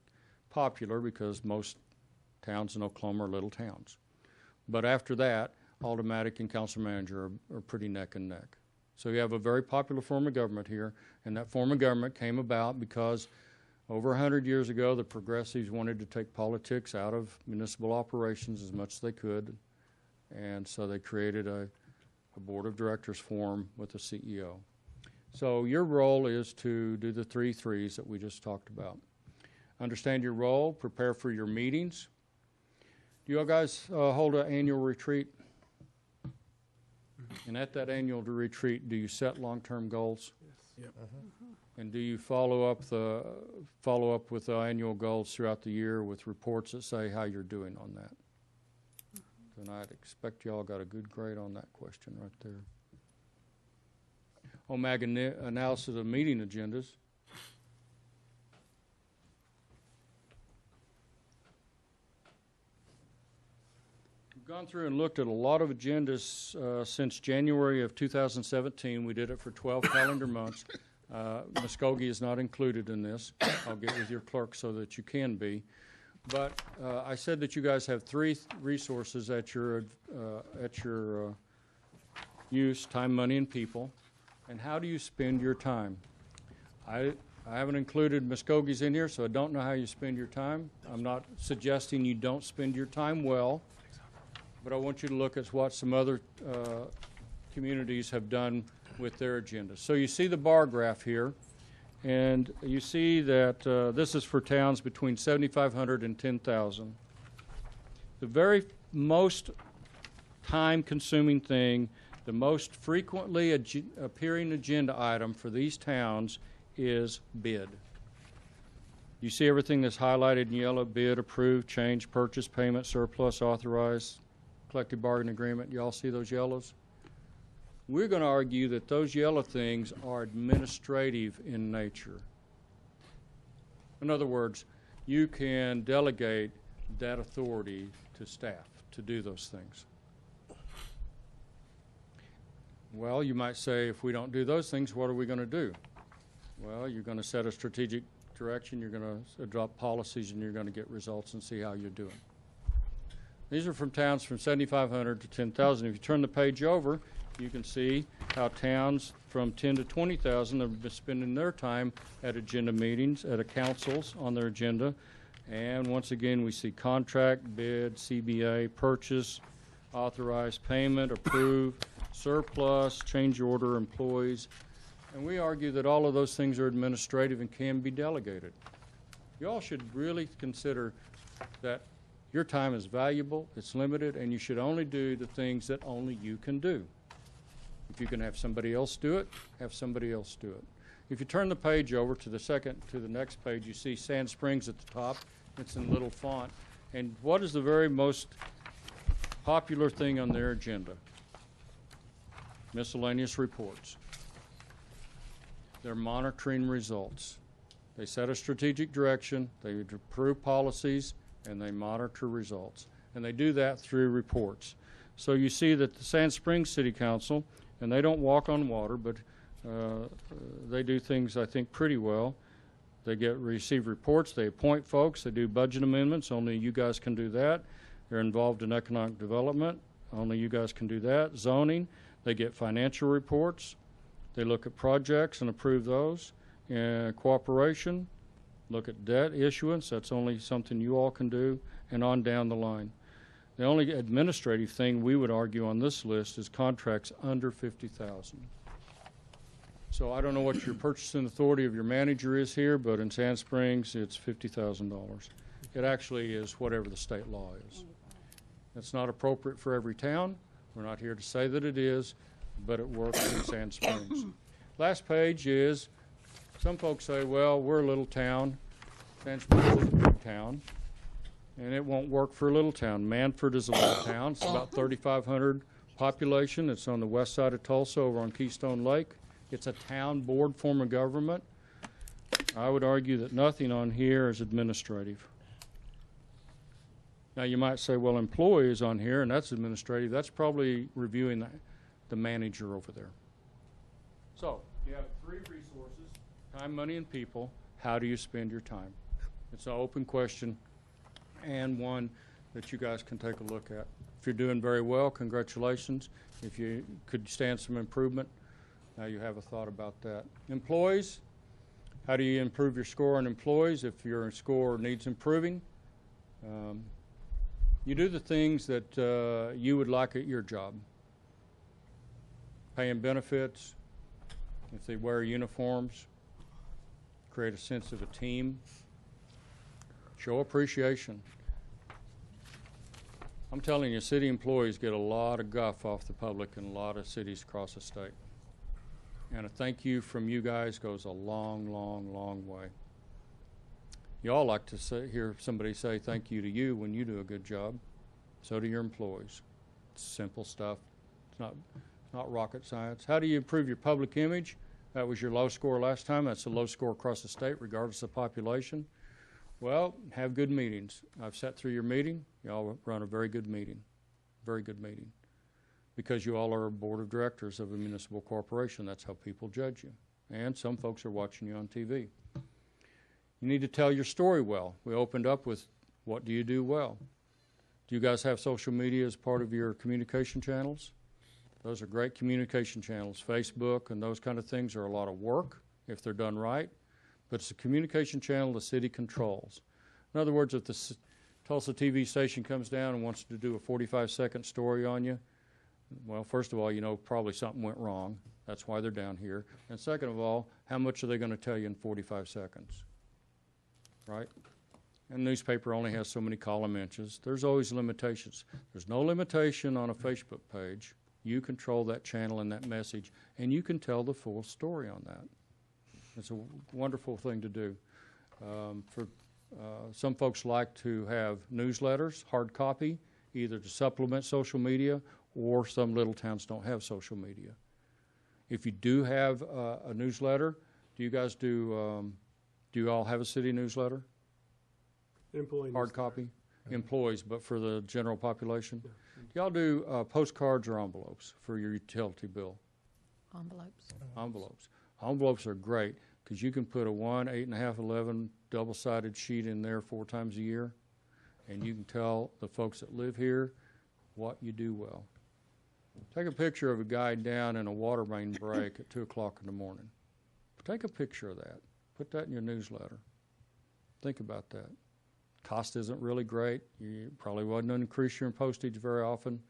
popular because most towns in Oklahoma are little towns. But after that, automatic and council manager are pretty neck and neck. So you have a very popular form of government here, and that form of government came about because over 100 years ago, the progressives wanted to take politics out of municipal operations as much as they could, and so they created a board of directors form with a CEO. So your role is to do the 3 3s that we just talked about. Understand your role, prepare for your meetings. Do you all guys hold an annual retreat? And at that annual retreat, do you set long-term goals? Yep. And do you follow up with the annual goals throughout the year with reports that say how you're doing on that? And I'd expect y'all got a good grade on that question right there. OMAG analysis of meeting agendas. We've gone through and looked at a lot of agendas since January of 2017. We did it for 12 calendar months. Muskogee is not included in this. I'll get with your clerk so that you can be. But I said that you guys have 3 resources at your use: time, money, and people. And how do you spend your time? I haven't included Muskogee's in here, so I don't know how you spend your time. I'm not suggesting you don't spend your time well, but I want you to look at what some other communities have done with their agenda. So you see the bar graph here, and you see that this is for towns between 7,500 and 10,000. The very most time-consuming thing, the most frequently appearing agenda item for these towns is bid. You see everything that's highlighted in yellow: bid, approved, change, purchase, payment, surplus, authorized, collective bargaining agreement. You all see those yellows? We're going to argue that those yellow things are administrative in nature. In other words, you can delegate that authority to staff to do those things. Well, you might say, if we don't do those things, what are we going to do? Well, you're going to set a strategic direction, you're going to adopt policies, and you're going to get results and see how you're doing. These are from towns from 7,500 to 10,000. If you turn the page over, you can see how towns from 10 to 20,000 have been spending their time at agenda meetings, at councils on their agenda. And once again, we see contract, bid, CBA, purchase, authorized payment, approved, surplus, change order, employees. And we argue that all of those things are administrative and can be delegated. You all should really consider that your time is valuable, it's limited, and you should only do the things that only you can do. If you can have somebody else do it, have somebody else do it. If you turn the page over to the next page, you see Sand Springs at the top. It's in little font. And what is the very most popular thing on their agenda? Miscellaneous reports. They're monitoring results. They set a strategic direction, they approve policies, and they monitor results. And they do that through reports. So you see that the Sand Springs City Council, and they don't walk on water, but they do things, I think, pretty well. They receive reports, they appoint folks, they do budget amendments, only you guys can do that. They're involved in economic development, only you guys can do that. Zoning, they get financial reports, they look at projects and approve those. And cooperation, look at debt issuance, that's only something you all can do, and on down the line. The only administrative thing we would argue on this list is contracts under $50,000. So I don't know what your purchasing authority of your manager is here, but in Sand Springs, it's $50,000. It actually is whatever the state law is. That's not appropriate for every town. We're not here to say that it is, but it works in Sand Springs. Last page is, some folks say, well, we're a little town. Sand Springs is a big town, and it won't work for a little town. Manford is a little town. It's about 3,500 population. It's on the west side of Tulsa over on Keystone Lake. It's a town board form of government. I would argue that nothing on here is administrative. Now you might say, well, employees on here, and that's administrative. That's probably reviewing the manager over there. So you have 3 resources: time, money, and people. How do you spend your time? It's an open question and one that you guys can take a look at. If you're doing very well, congratulations. If you could stand some improvement, now you have a thought about that. Employees, how do you improve your score on employees if your score needs improving? You do the things that you would like at your job. Paying benefits, if they wear uniforms, create a sense of a team, show appreciation. I'm telling you, city employees get a lot of guff off the public in a lot of cities across the state. And a thank you from you guys goes a long, long, long way. You all like to hear somebody say thank you to you when you do a good job. So do your employees. It's simple stuff. It's not rocket science. How do you improve your public image? That was your low score last time. That's a low score across the state, regardless of population. Well, have good meetings. I've sat through your meeting. You all run a very good meeting. Very good meeting. Because you all are a board of directors of a municipal corporation. That's how people judge you. And some folks are watching you on TV. You need to tell your story well. We opened up with, what do you do well? Do you guys have social media as part of your communication channels? Those are great communication channels. Facebook and those kind of things are a lot of work if they're done right, but it's a communication channel the city controls. In other words, if the Tulsa TV station comes down and wants to do a 45-second story on you, well, first of all, you know probably something went wrong. That's why they're down here. And second of all, how much are they going to tell you in 45 seconds? Right? And the newspaper only has so many column inches. There's always limitations. There's no limitation on a Facebook page. You control that channel and that message, and you can tell the full story on that. It's a wonderful thing to do. Some folks like to have newsletters, hard copy, either to supplement social media, or some little towns don't have social media. If you do have a newsletter, do you guys do you all have a city newsletter? Employee hard copy? Employees, but for the general population? Yeah. Do y'all do postcards or envelopes for your utility bill? Envelopes. Envelopes. Envelopes are great because you can put a 1, 8.5, 11 double-sided sheet in there 4 times a year, and you can tell the folks that live here what you do well. Take a picture of a guy down in a water main break at 2 o'clock in the morning. Take a picture of that. Put that in your newsletter. Think about that. Cost isn't really great. You probably wouldn't increase your postage very often.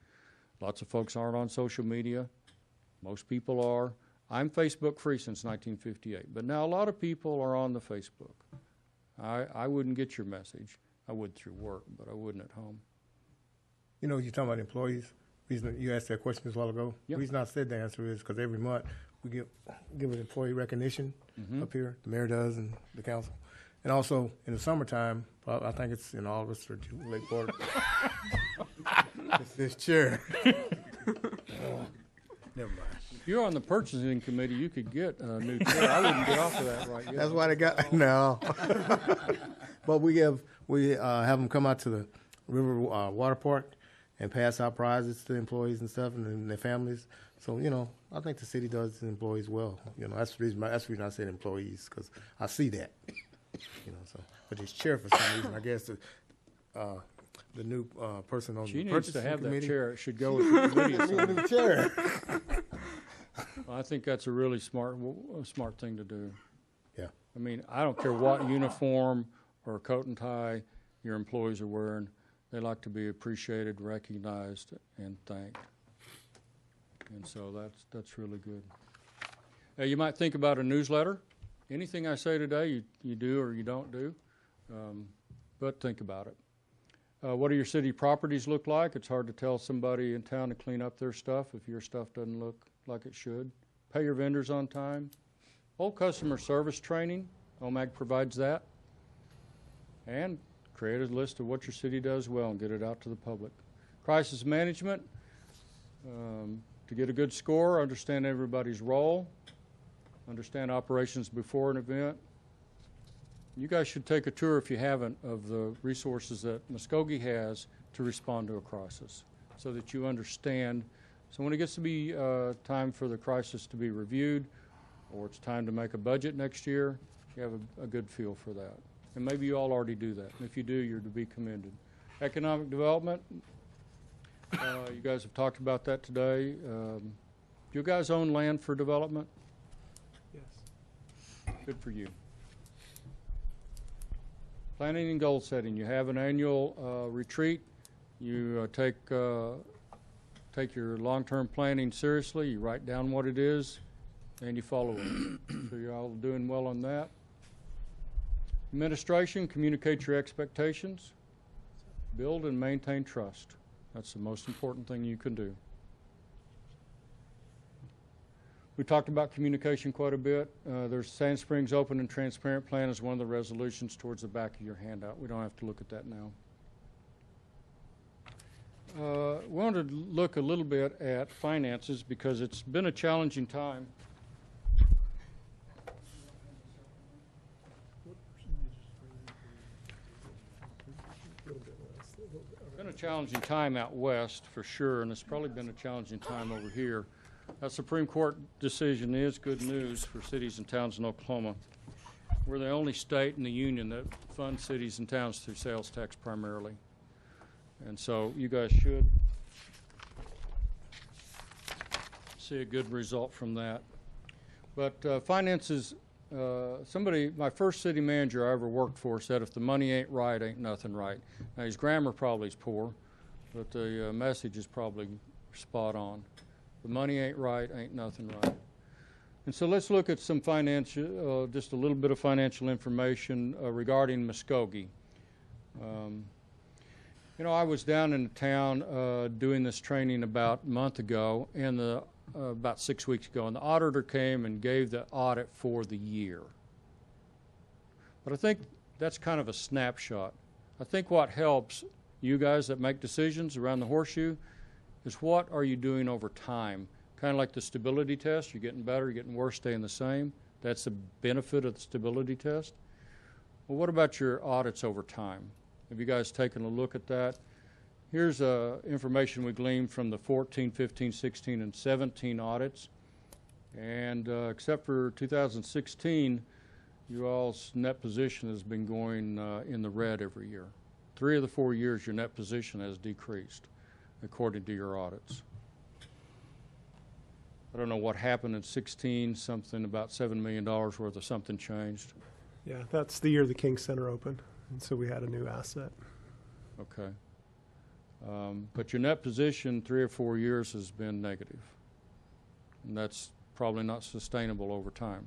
Lots of folks aren't on social media. Most people are. I'm Facebook free since 1958, but now a lot of people are on the Facebook. I wouldn't get your message. I would through work, but I wouldn't at home. You know, you're talking about employees. Reason you asked that question a while ago. Yep. The reason I said the answer is because every month we give an employee recognition up here. The mayor does and the council. And also in the summertime, I think it's in August or Lake Florida. It's this chair. Never mind. If you're on the purchasing committee, you could get a new chair. I wouldn't get off of that right yet. That's why they got no. But we have them come out to the river water park and pass out prizes to employees and stuff and their families. So, you know, I think the city does its employees well. You know, that's the reason I said employees, because I see that. You know, so but this chair for some reason, I guess the new person on the purchasing committee. That chair. It should go with the committee. The new chair. Well, I think that's a really smart thing to do. Yeah. I mean, I don't care what uniform or coat and tie your employees are wearing. They like to be appreciated, recognized, and thanked. And so that's really good. You might think about a newsletter. Anything I say today, you do or you don't do, but think about it. What do your city properties look like? It's hard to tell somebody in town to clean up their stuff if your stuff doesn't look like it should. Pay your vendors on time. Whole customer service training, OMAG provides that. And create a list of what your city does well and get it out to the public. Crisis management, to get a good score, understand everybody's role, understand operations before an event. You guys should take a tour, if you haven't, of the resources that Muskogee has to respond to a crisis so that you understand. So when it gets to be time for the crisis to be reviewed, or it's time to make a budget next year, you have a good feel for that. And maybe you all already do that. And if you do, you're to be commended. Economic development, you guys have talked about that today. Do you guys own land for development? Yes. Good for you. Planning and goal setting. You have an annual retreat. You take your long-term planning seriously. You write down what it is. and you follow it. So you're all doing well on that. Administration, communicate your expectations. Build and maintain trust. That's the most important thing you can do. We talked about communication quite a bit. There's Sand Springs Open and Transparent Plan is one of the resolutions towards the back of your handout. We don't have to look at that now. We wanted to look a little bit at finances because it's been a challenging time. It's been a challenging time out west for sure, and it's probably been a challenging time over here. That Supreme Court decision is good news for cities and towns in Oklahoma. We're the only state in the union that funds cities and towns through sales tax primarily. And so you guys should see a good result from that. But finances, my first city manager I ever worked for said, if the money ain't right, ain't nothing right. Now, his grammar probably is poor, but the message is probably spot on. The money ain't right, ain't nothing right. And so let's look at some financial, just a little bit of financial information regarding Muskogee. You know, I was down in the town doing this training about a month ago, and about 6 weeks ago, and the auditor came and gave the audit for the year. But I think that's kind of a snapshot. I think what helps you guys that make decisions around the horseshoe is what are you doing over time? Kind of like the stability test. You're getting better, you're getting worse, staying the same. That's the benefit of the stability test. Well, what about your audits over time? Have you guys taken a look at that? Here's information we gleaned from the 14, 15, 16, and 17 audits. And except for 2016, you all's net position has been going in the red every year. 3 of the 4 years, your net position has decreased, according to your audits. I don't know what happened in 16, something about $7 million worth of something changed. Yeah, that's the year the King Center opened, and so we had a new asset. Okay. But your net position 3 or 4 years has been negative. And that's probably not sustainable over time.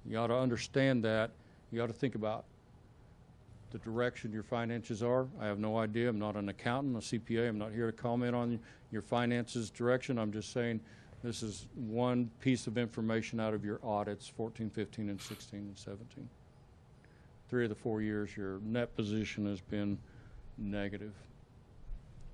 You ought to understand that. You ought to think about the direction your finances are. I have no idea. I'm not an accountant, a CPA. I'm not here to comment on your finances direction. I'm just saying this is one piece of information out of your audits, 14, 15, and 16, and 17. 3 of the 4 years, your net position has been negative.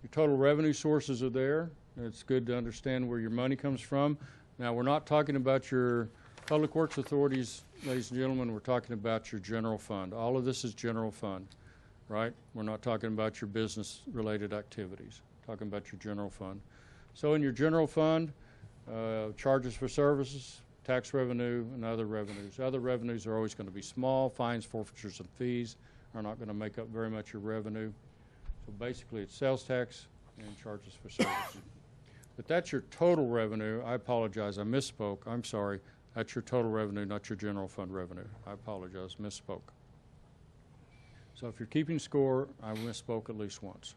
Your total revenue sources are there. It's good to understand where your money comes from. Now, we're not talking about your public works authorities, ladies and gentlemen. We're talking about your general fund. All of this is general fund, right? We're not talking about your business-related activities. We're talking about your general fund. So in your general fund, charges for services, tax revenue, and other revenues. Other revenues are always going to be small. Fines, forfeitures, and fees are not going to make up very much of your revenue. So basically, it's sales tax and charges for services. But that's your total revenue. I apologize. I misspoke. I'm sorry. That's your total revenue, not your general fund revenue. I apologize. Misspoke. So if you're keeping score, I misspoke at least once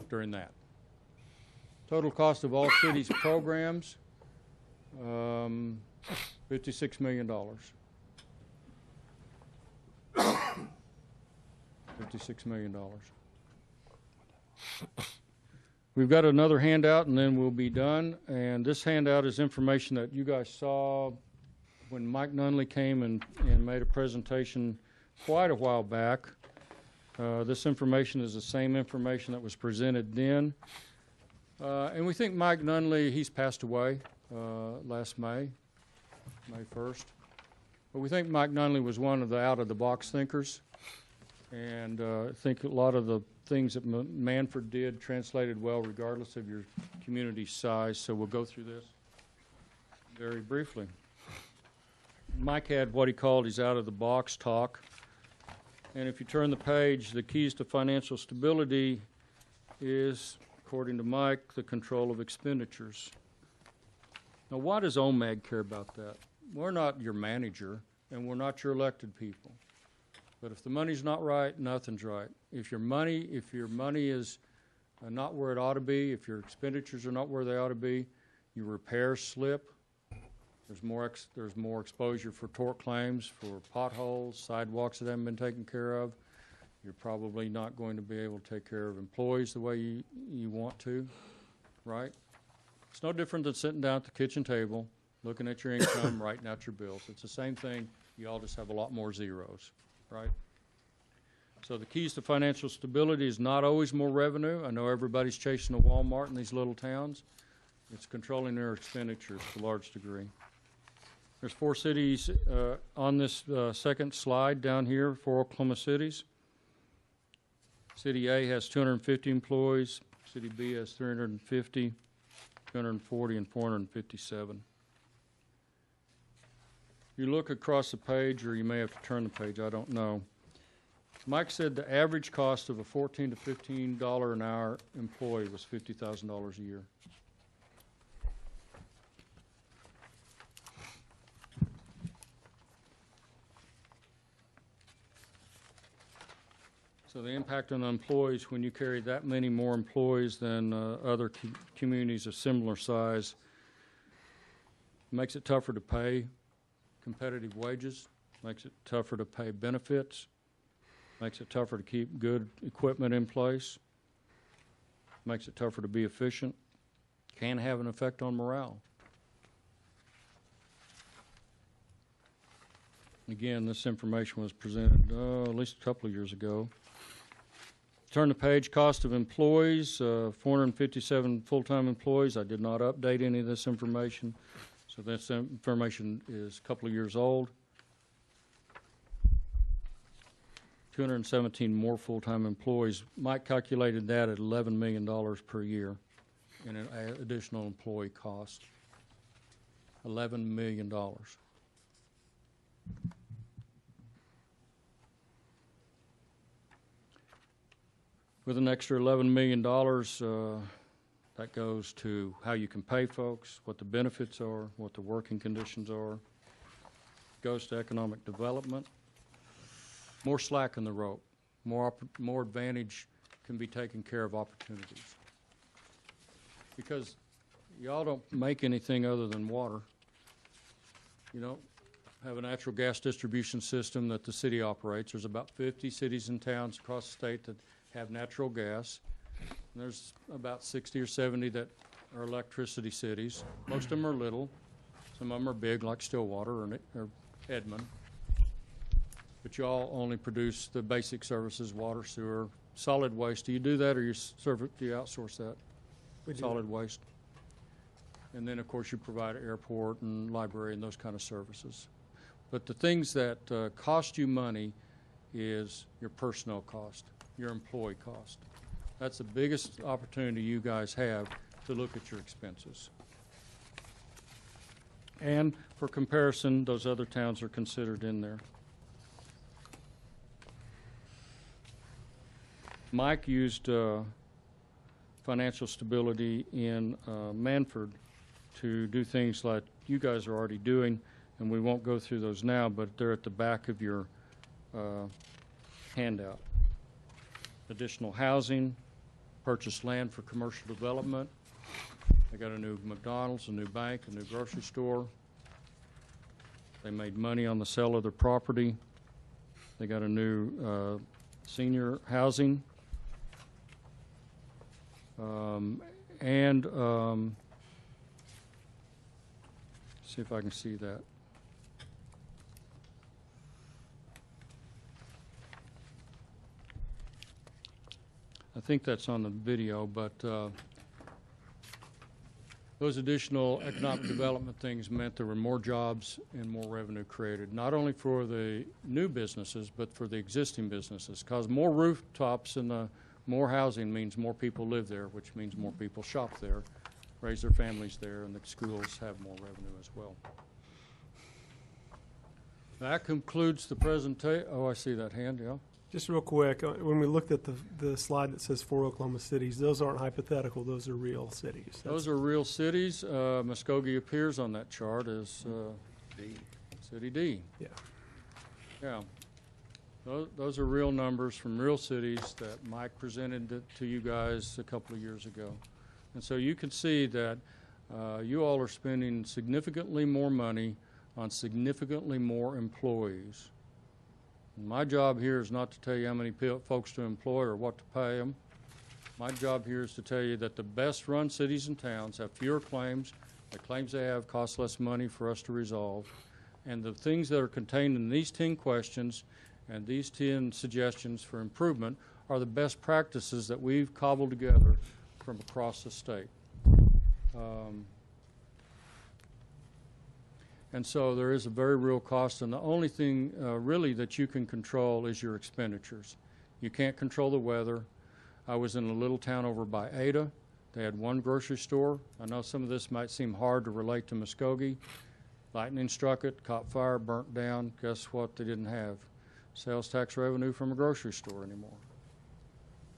during that. Total cost of all cities' programs, $56 million. $56 million. We've got another handout, and then we'll be done. And this handout is information that you guys saw when Mike Nunley came and made a presentation quite a while back. This information is the same information that was presented then. And we think Mike Nunley, he's passed away last May 1st. But we think Mike Nunley was one of the out-of-the-box thinkers. And I think a lot of the things that Manford did translated well regardless of your community size. So we'll go through this very briefly. Mike had what he called his out-of-the-box talk. And if you turn the page, the keys to financial stability is, according to Mike, the control of expenditures. Now, why does OMAG care about that? We're not your manager, and we're not your elected people. But if the money's not right, nothing's right. If your money is not where it ought to be, if your expenditures are not where they ought to be, your repairs slip, There's more exposure for tort claims, for potholes, sidewalks that haven't been taken care of. You're probably not going to be able to take care of employees the way you want to, right? It's no different than sitting down at the kitchen table, looking at your income, writing out your bills. It's the same thing. You all just have a lot more zeros, right? So the keys to financial stability is not always more revenue. I know everybody's chasing a Walmart in these little towns. It's controlling their expenditures to a large degree. There's 4 cities on this second slide down here, 4 Oklahoma cities. City A has 250 employees. City B has 350, 240, and 457. You look across the page, or you may have to turn the page, I don't know. Mike said the average cost of a $14 to $15 an hour employee was $50,000 a year. So the impact on the employees, when you carry that many more employees than other communities of similar size, makes it tougher to pay competitive wages, makes it tougher to pay benefits, makes it tougher to keep good equipment in place, makes it tougher to be efficient, can have an effect on morale. Again, this information was presented at least a couple of years ago. Turn the page, cost of employees, 457 full-time employees. I did not update any of this information, so this information is a couple of years old. 217 more full-time employees. Mike calculated that at $11 million per year in an additional employee cost. $11 million. With an extra $11 million, that goes to how you can pay folks, what the benefits are, what the working conditions are. It goes to economic development. More slack in the rope. More advantage can be taken care of opportunities. Because y'all don't make anything other than water. You don't have a natural gas distribution system that the city operates. There's about 50 cities and towns across the state that have natural gas. And there's about 60 or 70 that are electricity cities. Most of them are little. Some of them are big, like Stillwater or Edmond. But y'all only produce the basic services, water, sewer, solid waste. Do you do that, or do you outsource that? Solid waste. And then, of course, you provide an airport and library and those kind of services. But the things that cost you money is your personnel cost, your employee cost. That's the biggest opportunity you guys have to look at your expenses. And for comparison, those other towns are considered in there. Mike used financial stability in Manford to do things like you guys are already doing, and we won't go through those now, but they're at the back of your handout. Additional housing, purchased land for commercial development. They got a new McDonald's, a new bank, a new grocery store. They made money on the sale of their property. They got a new senior housing. See if I can see that. I think that's on the video, but those additional economic development things meant there were more jobs and more revenue created, not only for the new businesses, but for the existing businesses, because more rooftops and the more housing means more people live there, which means more people shop there, raise their families there, and the schools have more revenue as well. That concludes the presentation. Oh, I see that hand, yeah. Just real quick, when we looked at the slide that says 4 Oklahoma cities, those aren't hypothetical, those are real cities. Those are real cities. Muskogee appears on that chart as City D. Yeah. Yeah. Those are real numbers from real cities that Mike presented to you guys a couple of years ago. And so you can see that You all are spending significantly more money on significantly more employees. My job here is not to tell you how many folks to employ or what to pay them. My job here is to tell you that the best run cities and towns have fewer claims. The claims they have cost less money for us to resolve. And the things that are contained in these 10 questions and these 10 suggestions for improvement are the best practices that we've cobbled together from across the state. And so there is a very real cost, and the only thing really that you can control is your expenditures. You can't control the weather. I was in a little town over by Ada. They had one grocery store. I know some of this might seem hard to relate to Muskogee. Lightning struck it, caught fire, burnt down. Guess what they didn't have? Sales tax revenue from a grocery store anymore.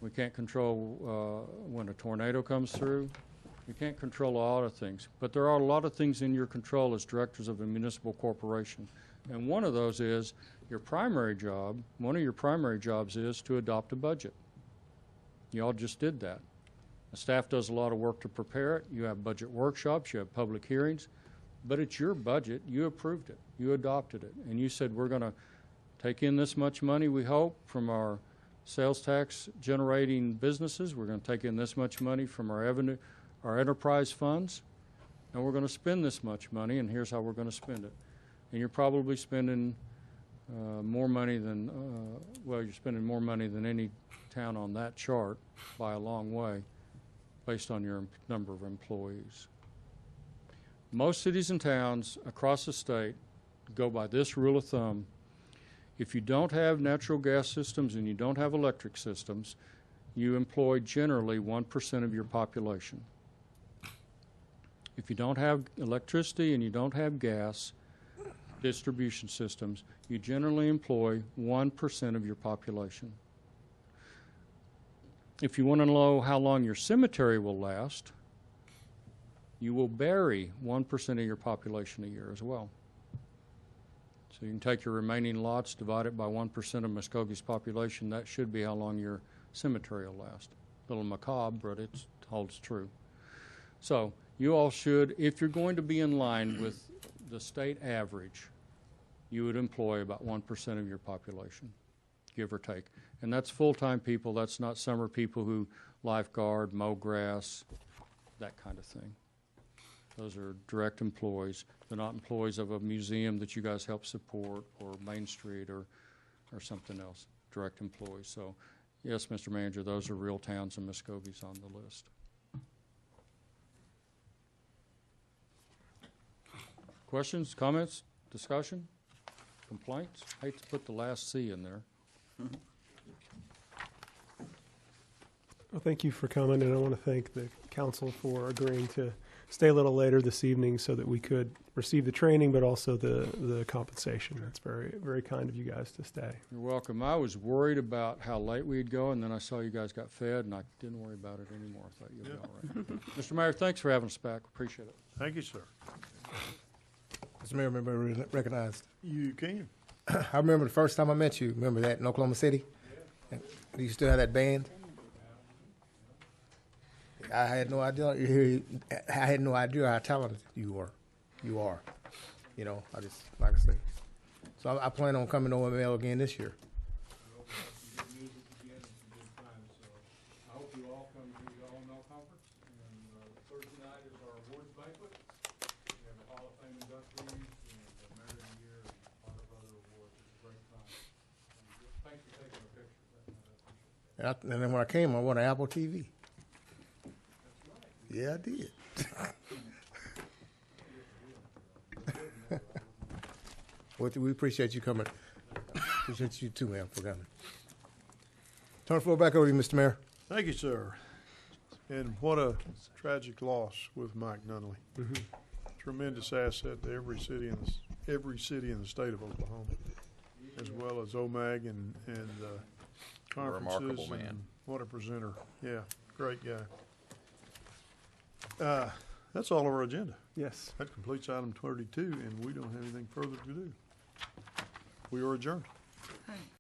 We can't control when a tornado comes through. You can't control a lot of things. But there are a lot of things in your control as directors of a municipal corporation. And one of those is your primary job, one of your primary jobs is to adopt a budget. You all just did that. The staff does a lot of work to prepare it. You have budget workshops, you have public hearings, but it's your budget. You approved it. You adopted it. And you said we're going to take in this much money, we hope, from our sales tax generating businesses. We're going to take in this much money from our enterprise funds, and we're going to spend this much money, and here's how we're going to spend it. And you're probably spending more money than, well, you're spending more money than any town on that chart by a long way based on your number of employees. Most cities and towns across the state go by this rule of thumb. If you don't have natural gas systems and you don't have electric systems, you employ generally 1% of your population. If you don't have electricity and you don't have gas distribution systems, you generally employ 1% of your population. If you want to know how long your cemetery will last, you will bury 1% of your population a year as well. So you can take your remaining lots, divide it by 1% of Muskogee's population. That should be how long your cemetery will last. A little macabre, but it holds true. So you all should, if you're going to be in line with the state average, you would employ about 1% of your population, give or take. And that's full-time people. That's not summer people who lifeguard, mow grass, that kind of thing. Those are direct employees. They're not employees of a museum that you guys help support or Main Street or something else, direct employees. So, yes, Mr. Manager, those are real towns and Muskogee's on the list. Questions, comments, discussion, complaints? Hate to put the last C in there. Well, thank you for coming, and I want to thank the council for agreeing to stay a little later this evening so that we could receive the training, but also the compensation. That's very, very kind of you guys to stay. You're welcome. I was worried about how late we'd go, and then I saw you guys got fed, and I didn't worry about it anymore. I thought you'd be all right. Mr. Mayor, thanks for having us back. Appreciate it. Thank you, sir. Mr. Mayor, remember recognized. You can. I remember the first time I met you. Remember that in Oklahoma City? Yeah. You still have that band? I had no idea. I had no idea how talented you were. You are. You know, I just like I say. So I plan on coming to OML again this year. I hope you all come to the OML conference. And Thursday night is our awards banquet. We have a Hall of Fame inductees and the Mayor of the Year and a lot of other awards. It's a great time. Thanks for taking a picture. And then when I came, I won an Apple TV. Yeah, I did. Well, we appreciate you coming. Appreciate you too, ma'am, for coming. Turn the floor back over to you, Mr. Mayor. Thank you, sir. And what a tragic loss with Mike Nunley. Mm-hmm. Tremendous asset to every city in the state of Oklahoma, as well as OMAG and conferences. Remarkable man. And what a presenter. Yeah, great guy. That's all of our agenda. Yes. That completes item 32, and we don't have anything further to do. We are adjourned.